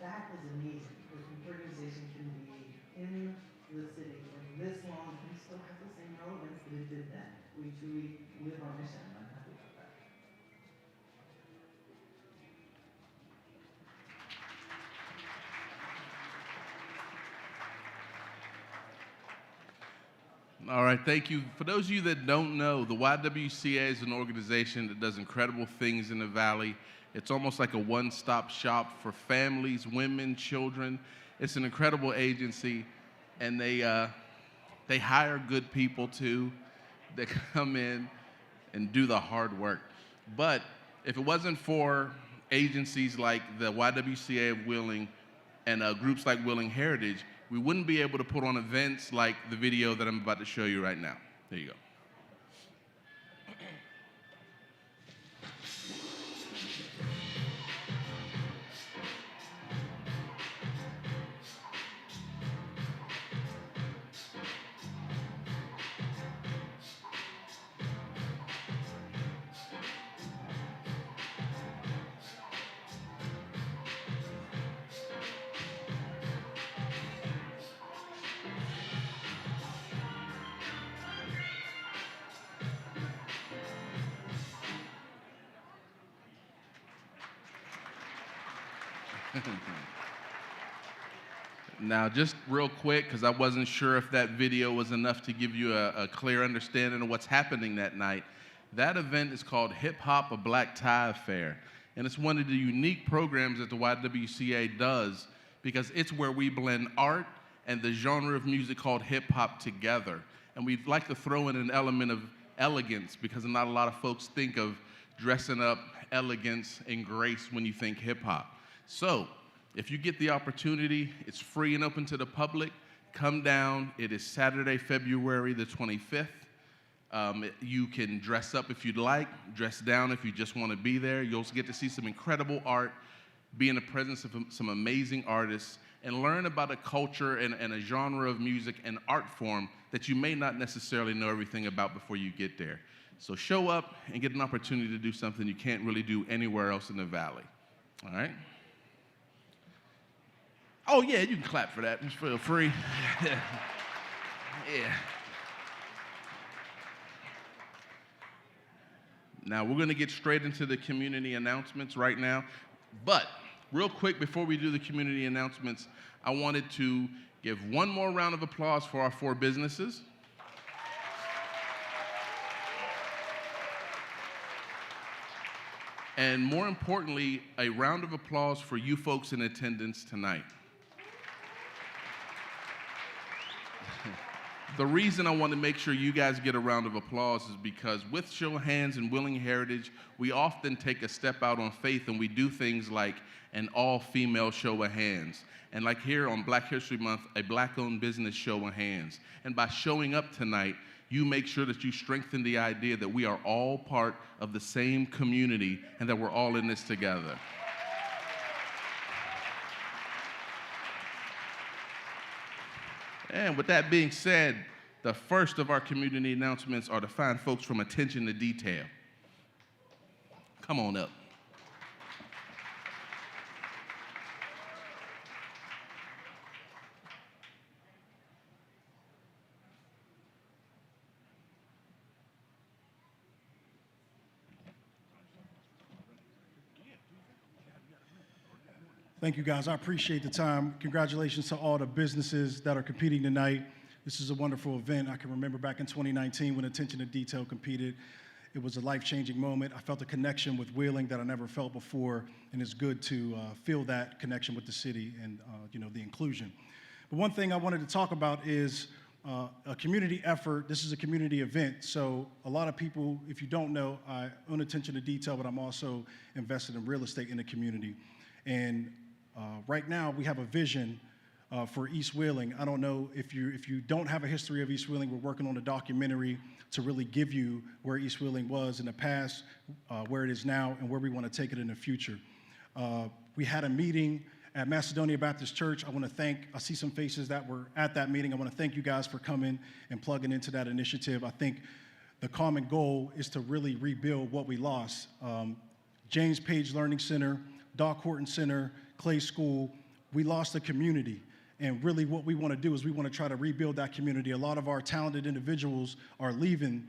That is amazing. That an organization can be in the city for this long and still have the same relevance that it did then. We truly live our mission. I'm happy about that. All right, thank you. For those of you that don't know, the YWCA is an organization that does incredible things in the Valley. It's almost like a one-stop shop for families, women, children. It's an incredible agency, and they hire good people too that come in and do the hard work. But if it wasn't for agencies like the YWCA of Wheeling and groups like Wheeling Heritage, we wouldn't be able to put on events like the video that I'm about to show you right now. There you go. Now, just real quick, because I wasn't sure if that video was enough to give you a clear understanding of what's happening that night. That event is called Hip Hop, a Black Tie Affair. And it's one of the unique programs that the YWCA does because it's where we blend art and the genre of music called hip hop together. And we'd like to throw in an element of elegance because not a lot of folks think of dressing up, elegance, and grace when you think hip hop. So, if you get the opportunity, it's free and open to the public. Come down. It is Saturday, February the 25th. You can dress up if you'd like, dress down if you just want to be there. You'll also get to see some incredible art, be in the presence of some amazing artists, and learn about a culture and a genre of music and art form that you may not necessarily know everything about before you get there. So show up and get an opportunity to do something you can't really do anywhere else in the Valley. All right? Oh, yeah, you can clap for that. Just feel free. Yeah. Now, we're going to get straight into the community announcements right now. But real quick, before we do the community announcements, I wanted to give one more round of applause for our 4 businesses. And more importantly, a round of applause for you folks in attendance tonight. The reason I want to make sure you guys get a round of applause is because with Show of Hands and Willing Heritage, we often take a step out on faith and we do things like an all-female show of hands. And like here on Black History Month, a black-owned business show of hands. And by showing up tonight, you make sure that you strengthen the idea that we are all part of the same community and that we're all in this together. And with that being said, the first of our community announcements are the fine folks from Attention to Detail. Come on up. Thank you, guys. I appreciate the time. Congratulations to all the businesses that are competing tonight. This is a wonderful event. I can remember back in 2019 when Attention to Detail competed. It was a life-changing moment. I felt a connection with Wheeling that I never felt before, and it's good to feel that connection with the city and the inclusion. But one thing I wanted to talk about is a community effort. This is a community event, so a lot of people, if you don't know, I own Attention to Detail, but I'm also invested in real estate in the community. And right now, we have a vision for East Wheeling. I don't know if you don't have a history of East Wheeling, we're working on a documentary to really give you where East Wheeling was in the past, where it is now, and where we want to take it in the future. We had a meeting at Macedonia Baptist Church. I see some faces that were at that meeting. I want to thank you guys for coming and plugging into that initiative. I think the common goal is to really rebuild what we lost. James Page Learning Center, Doc Horton Center, Clay School, we lost a community. And really what we want to do is we want to try to rebuild that community. A lot of our talented individuals are leaving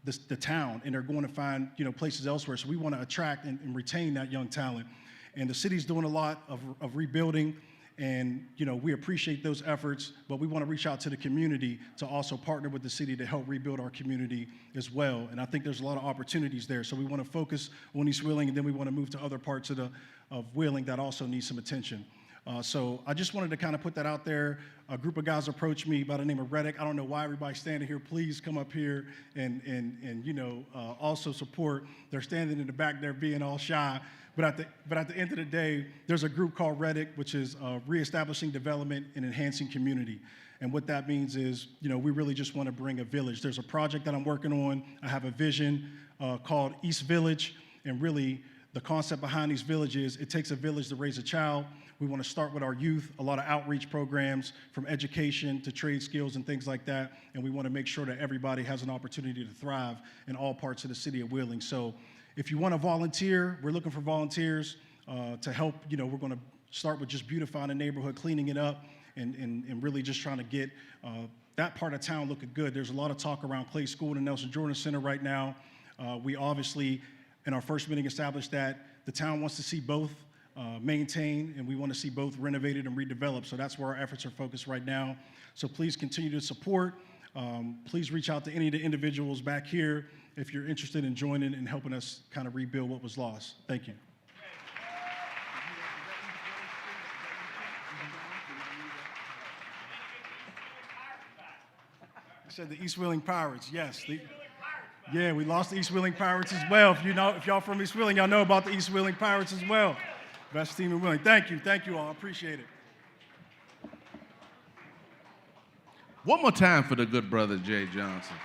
the town and they're going to find places elsewhere. So we want to attract and retain that young talent. And the city's doing a lot of rebuilding, and we appreciate those efforts, but we want to reach out to the community to also partner with the city to help rebuild our community as well. And I think there's a lot of opportunities there. So we want to focus on East Wheeling, and then we want to move to other parts of Wheeling that also need some attention. So I just wanted to kind of put that out there. A group of guys approached me by the name of Reddick. I don't know why everybody's standing here. Please come up here and also support. They're standing in the back there being all shy. But at the end of the day, there's a group called Reddick, which is reestablishing development and enhancing community. And what that means is, we really just want to bring a village. There's a project that I'm working on. I have a vision called East Village, and really the concept behind these villages, it takes a village to raise a child. We want to start with our youth, a lot of outreach programs from education to trade skills and things like that. And we want to make sure that everybody has an opportunity to thrive in all parts of the city of Wheeling. So if you want to volunteer, we're looking for volunteers to help. We're going to start with just beautifying the neighborhood, cleaning it up, and really just trying to get that part of town looking good. There's a lot of talk around Clay School and the Nelson Jordan Center right now. We obviously, in our first meeting, established that the town wants to see both maintained, and we want to see both renovated and redeveloped. So that's where our efforts are focused right now. So please continue to support. Please reach out to any of the individuals back here if you're interested in joining and helping us kind of rebuild what was lost. Thank you. I said the East Wheeling Pirates, yes. Yeah, we lost the East Wheeling Pirates as well. If y'all from East Wheeling, y'all know about the East Wheeling Pirates as well. Best team in Wheeling. Thank you all, I appreciate it. One more time for the good brother, Jay Johnson.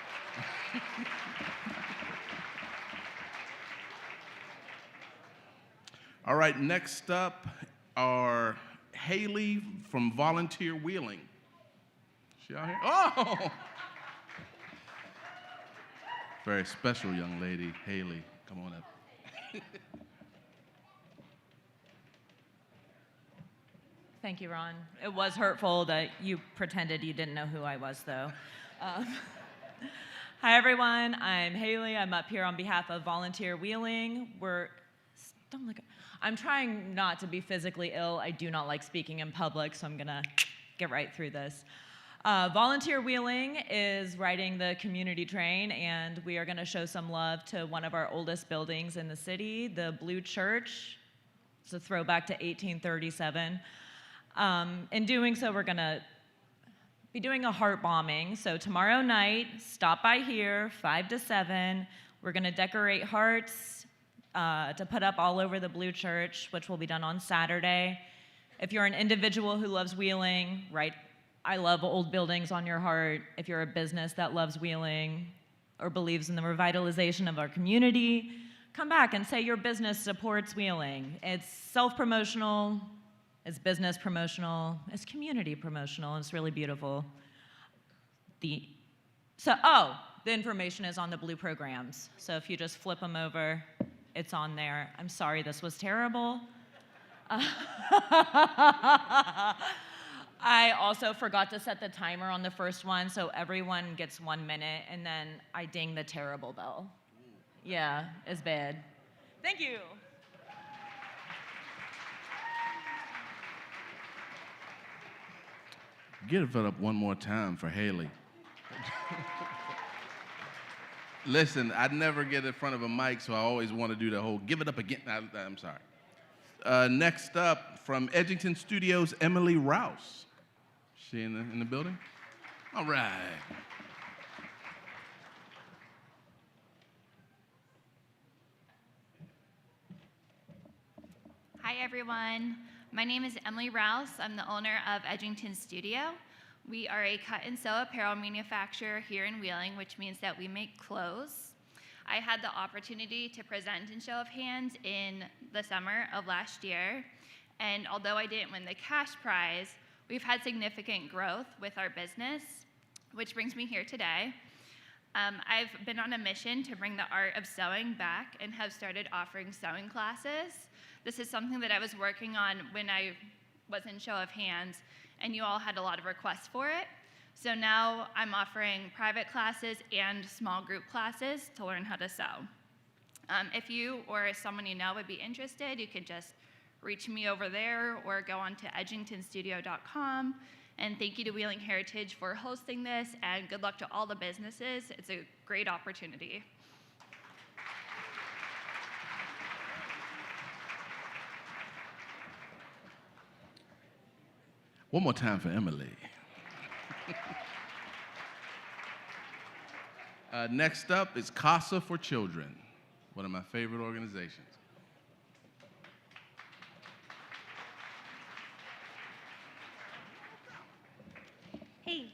All right, next up are Haley from Volunteer Wheeling. She out here? Oh! Very special young lady, Haley. Come on up. Thank you, Ron. It was hurtful that you pretended you didn't know who I was, though. Hi, everyone. I'm Haley. I'm up here on behalf of Volunteer Wheeling. I'm trying not to be physically ill. I do not like speaking in public, so I'm going to get right through this. Volunteer Wheeling is riding the community train, and we are going to show some love to one of our oldest buildings in the city, the Blue Church. It's a throwback to 1837. In doing so, we're going to be doing a heart bombing. So tomorrow night, stop by here, 5 to 7. We're going to decorate hearts to put up all over the Blue Church, which will be done on Saturday. If you're an individual who loves wheeling, write "I love old buildings" on your heart. If you're a business that loves wheeling or believes in the revitalization of our community, come back and say your business supports wheeling. It's self-promotional, it's business promotional, it's community promotional, and it's really beautiful. The information is on the blue programs. So if you just flip them over, it's on there. I'm sorry this was terrible. I also forgot to set the timer on the first one, so everyone gets 1 minute, and then I ding the terrible bell. Yeah, it's bad. Thank you. Give it up one more time for Haley. Listen, I never get in front of a mic, so I always want to do the whole give it up again. I'm sorry. Next up, from Edgington Studios, Emily Rouse. She in the building? All right. Hi, everyone. My name is Emily Rouse. I'm the owner of Edgington Studio. We are a cut and sew apparel manufacturer here in Wheeling, which means that we make clothes. I had the opportunity to present in Show of Hands in the summer of last year, and although I didn't win the cash prize, we've had significant growth with our business, which brings me here today. I've been on a mission to bring the art of sewing back and have started offering sewing classes. This is something that I was working on when I was in Show of Hands, and you all had a lot of requests for it. So now I'm offering private classes and small group classes to learn how to sew. If you or someone you know would be interested, you can just reach me over there or go on to edgingtonstudio.com. And thank you to Wheeling Heritage for hosting this, and good luck to all the businesses. It's a great opportunity. One more time for Emily. Next up is Casa for Children, one of my favorite organizations. Hey,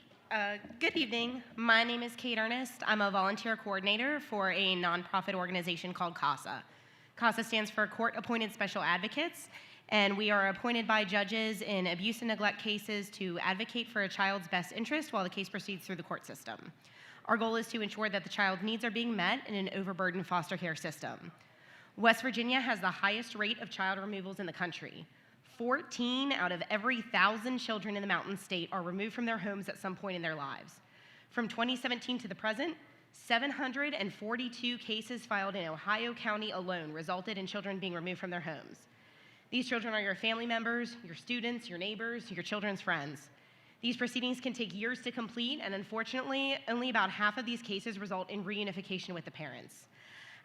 good evening. My name is Kate Ernest. I'm a volunteer coordinator for a nonprofit organization called CASA. CASA stands for Court Appointed Special Advocates, and we are appointed by judges in abuse and neglect cases to advocate for a child's best interest while the case proceeds through the court system. Our goal is to ensure that the child's needs are being met in an overburdened foster care system. West Virginia has the highest rate of child removals in the country. 14 out of every 1,000 children in the Mountain State are removed from their homes at some point in their lives. From 2017 to the present, 742 cases filed in Ohio County alone resulted in children being removed from their homes. These children are your family members, your students, your neighbors, your children's friends. These proceedings can take years to complete, and unfortunately, only about half of these cases result in reunification with the parents.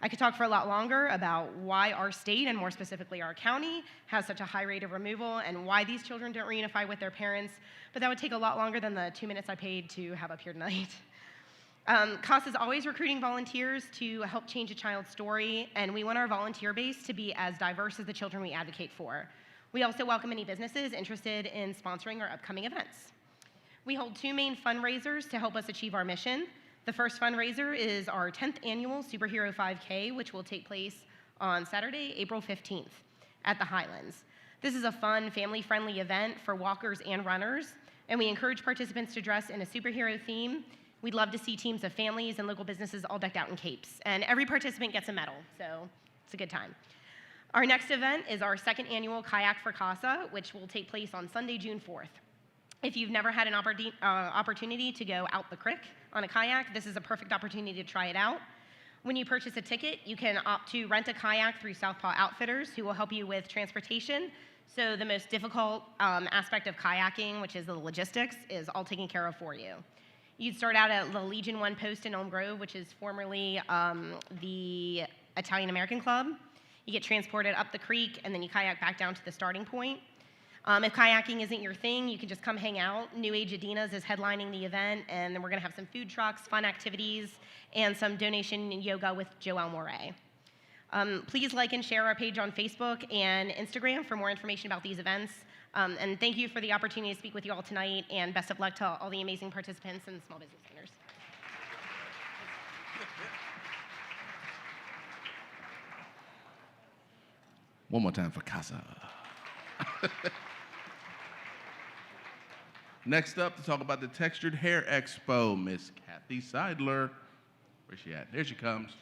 I could talk for a lot longer about why our state, and more specifically our county, has such a high rate of removal and why these children don't reunify with their parents, but that would take a lot longer than the 2 minutes I paid to have up here tonight. CASA is always recruiting volunteers to help change a child's story, and we want our volunteer base to be as diverse as the children we advocate for. We also welcome any businesses interested in sponsoring our upcoming events. We hold 2 main fundraisers to help us achieve our mission. The first fundraiser is our 10th annual Superhero 5K, which will take place on Saturday, April 15th at the Highlands. This is a fun, family-friendly event for walkers and runners, and we encourage participants to dress in a superhero theme. We'd love to see teams of families and local businesses all decked out in capes, and every participant gets a medal, so it's a good time. Our next event is our 2nd annual Kayak for CASA, which will take place on Sunday, June 4th. If you've never had an opportunity to go out the creek on a kayak, this is a perfect opportunity to try it out. When you purchase a ticket, you can opt to rent a kayak through Southpaw Outfitters, who will help you with transportation. So the most difficult aspect of kayaking, which is the logistics, is all taken care of for you. You'd start out at the Legion 1 post in Elm Grove, which is formerly the Italian American Club. You get transported up the creek, and then you kayak back down to the starting point. If kayaking isn't your thing, you can just come hang out. New Age Adinas is headlining the event, and then we're going to have some food trucks, fun activities, and some donation yoga with Joelle Moret. Please like and share our page on Facebook and Instagram for more information about these events. And thank you for the opportunity to speak with you all tonight, and best of luck to all the amazing participants and small business owners. One more time for Casa. Next up to talk about the Textured Hair Expo, Miss Kathy Seidler. Where's she at? There she comes.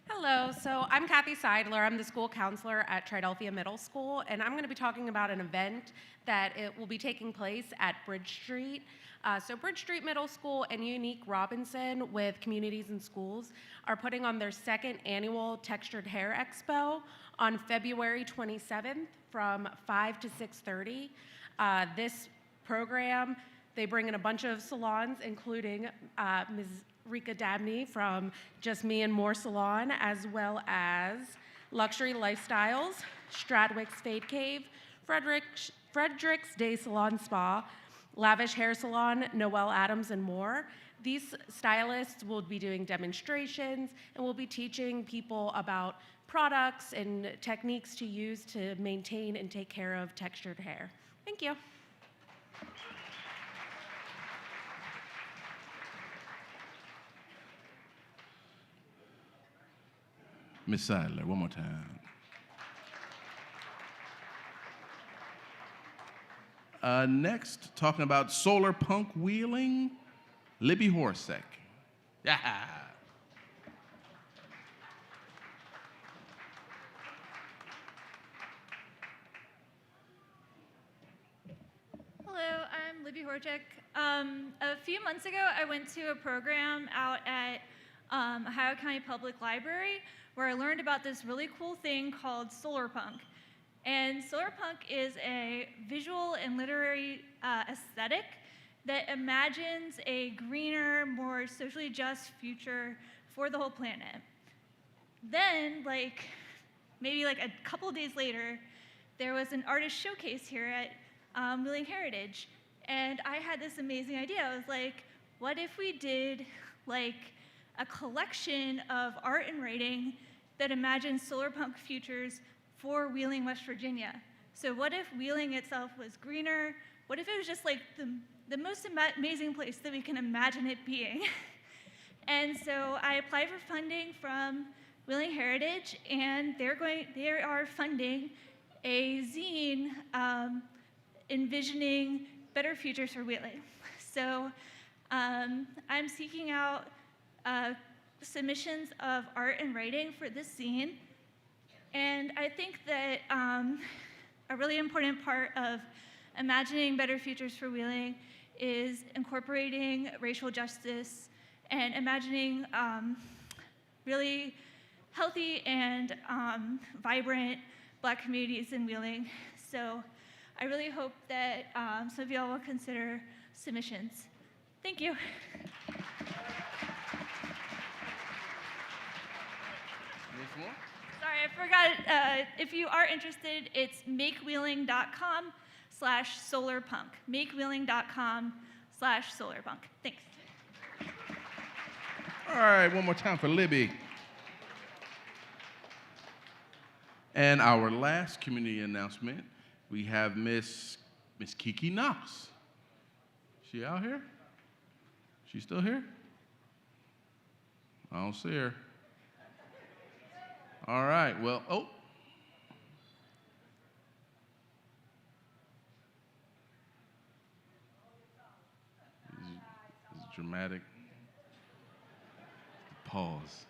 Hello, so I'm Kathy Seidler. I'm the school counselor at Triadelphia Middle School, and I'm going to be talking about an event that it will be taking place at Bridge Street. So Bridge Street Middle School and Unique Robinson with Communities and Schools are putting on their second annual Textured Hair Expo on February 27th from 5 to 6:30. This program, they bring in a bunch of salons, including Ms. Rica Dabney from Just Me and More Salon, as well as Luxury Lifestyles, Stradwick's Fade Cave, Frederick's Day Salon Spa, Lavish Hair Salon, Noelle Adams, and more. These stylists will be doing demonstrations and will be teaching people about products and techniques to use to maintain and take care of textured hair. Thank you. Miss Seidler, one more time. Next, talking about solar punk wheeling, Libby Horsek. Yeah. Hello, I'm Libby Horchek. A few months ago, I went to a program out at Ohio County Public Library where I learned about this really cool thing called solar punk. And solar punk is a visual and literary aesthetic that imagines a greener, more socially just future for the whole planet. Then, maybe a couple days later, there was an artist showcase here at Wheeling Heritage. And I had this amazing idea. I was like, what if we did a collection of art and writing that imagines solar punk futures for Wheeling, West Virginia? So what if Wheeling itself was greener? What if it was just the most amazing place that we can imagine it being? And so I applied for funding from Wheeling Heritage, and they are funding a zine envisioning better futures for Wheeling. So I'm seeking out submissions of art and writing for this zine. And I think that a really important part of imagining better futures for Wheeling is incorporating racial justice and imagining really healthy and vibrant Black communities in Wheeling. So I really hope that some of y'all will consider submissions. Thank you. Sorry, I forgot. If you are interested, it's makewheeling.com/solarpunk. Makewheeling.com/solarpunk. Thanks. All right, one more time for Libby. And our last community announcement, we have Miss Kiki Knox. She out here? She still here? I don't see her. All right, well, This is dramatic. Pause.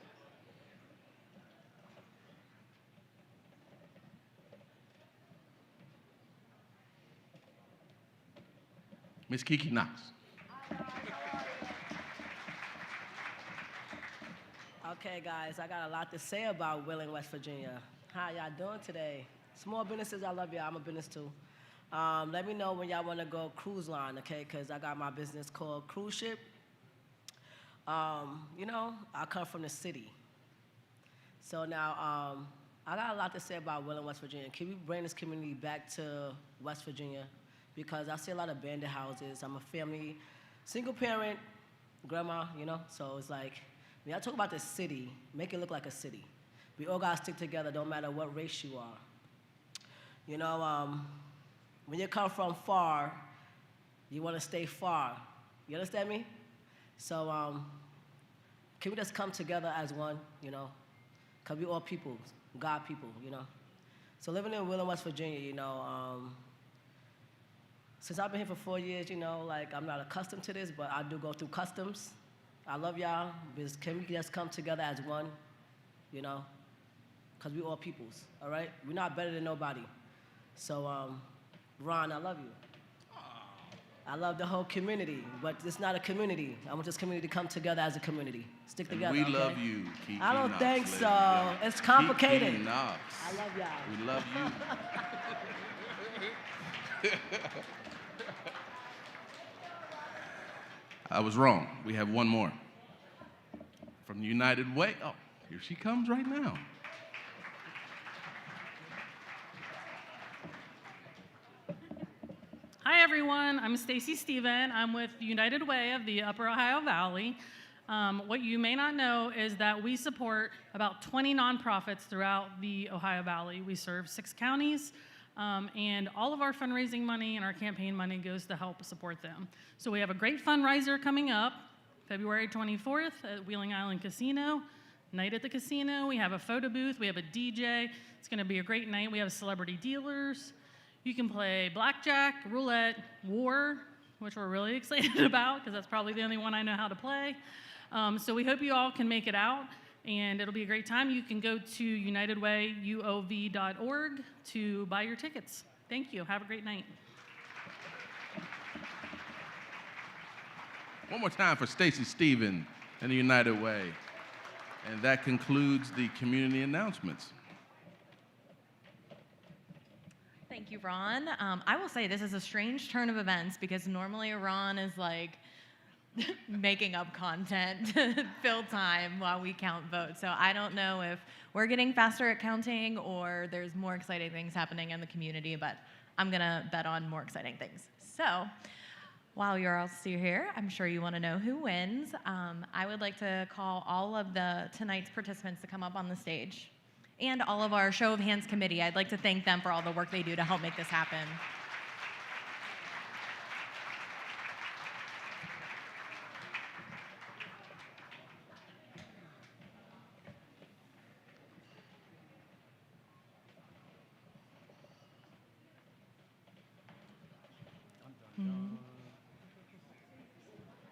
Miss Kiki Knox. Okay, guys, I got a lot to say about Wheeling, West Virginia. How y'all doing today? Small businesses, I love y'all. I'm a business too. Let me know when y'all want to go cruise line, okay? Because I got my business called Cruise Ship. You know, I come from the city. So now, I got a lot to say about Wheeling, West Virginia. Can we bring this community back to West Virginia? Because I see a lot of abandoned houses. I'm a family, single parent, grandma, you know? So it's like, when I talk about the city, make it look like a city. We all gotta stick together, don't matter what race you are. You know, when you come from far, you wanna stay far. You understand me? So, can we just come together as one, you know? Cause we all people, God people, you know? So living in Wheeling, West Virginia, you know, since I've been here for 4 years, you know, like I'm not accustomed to this, but I do go through customs. I love y'all, because can we just come together as one, you know? Because we all peoples, all right? We're not better than nobody. So, Ron, I love you. I love the whole community, but it's not a community. I want this community to come together as a community. Stick together, We okay? love you, Kiki I don't Knox, think ladies so. and gentlemen. It's complicated. Kiki Knox. I love y'all. We love you. I was wrong. We have one more. From United Way. Oh, here she comes right now. Hi everyone, I'm Stacy Steven. I'm with United Way of the Upper Ohio Valley. What you may not know is that we support about 20 nonprofits throughout the Ohio Valley. We serve 6 counties, and all of our fundraising money and our campaign money goes to help support them. So we have a great fundraiser coming up, February 24th at Wheeling Island Casino, night at the casino. We have a photo booth, we have a DJ. It's gonna be a great night. We have celebrity dealers. You can play blackjack, roulette, war, which we're really excited about because that's probably the only one I know how to play. So we hope you all can make it out, and it'll be a great time. You can go to unitedwayuov.org to buy your tickets. Thank you. Have a great night. One more time for Stacy Steven and the United Way. And that concludes the community announcements. Thank you, Ron. I will say this is a strange turn of events because normally Ron is like making up content to fill time while we count votes. So I don't know if we're getting faster at counting or there's more exciting things happening in the community, but I'm gonna bet on more exciting things. So while you're all still here, I'm sure you wanna know who wins. I would like to call all of tonight's participants to come up on the stage. And all of our show of hands committee. I'd like to thank them for all the work they do to help make this happen.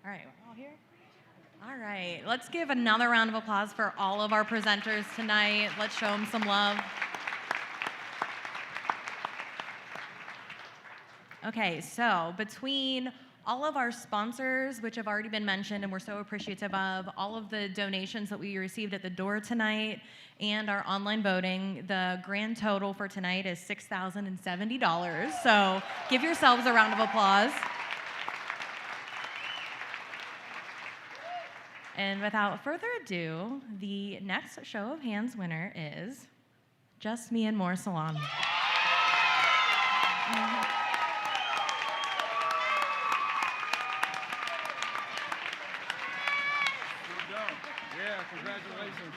All right, we're all here? All right, let's give another round of applause for all of our presenters tonight. Let's show them some love. Okay, so between all of our sponsors, which have already been mentioned and we're so appreciative of, all of the donations that we received at the door tonight, and our online voting, the grand total for tonight is $6,070. So give yourselves a round of applause. And without further ado, the next show of hands winner is Just Me and More Salon. Yeah, congratulations.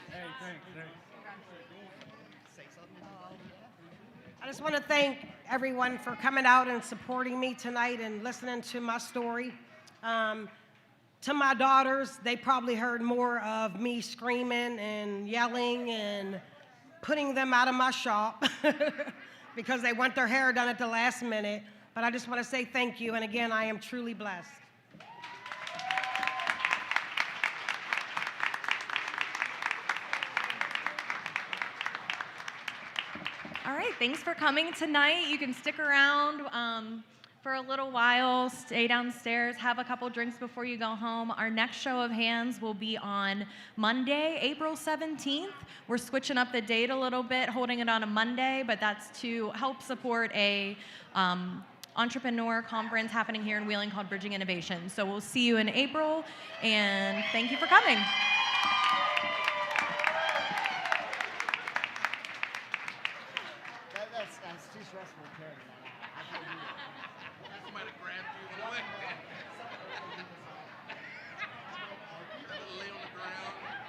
Hey, thanks. I just want to thank everyone for coming out and supporting me tonight and listening to my story. To my daughters, they probably heard more of me screaming and yelling and putting them out of my shop because they want their hair done at the last minute. But I just want to say thank you, and again, I am truly blessed. All right, thanks for coming tonight. You can stick around for a little while, stay downstairs, have a couple drinks before you go home. Our next show of hands will be on Monday, April 17th. We're switching up the date a little bit, holding it on a Monday, but that's to help support a entrepreneur conference happening here in Wheeling called Bridging Innovation. So we'll see you in April, and thank you for coming.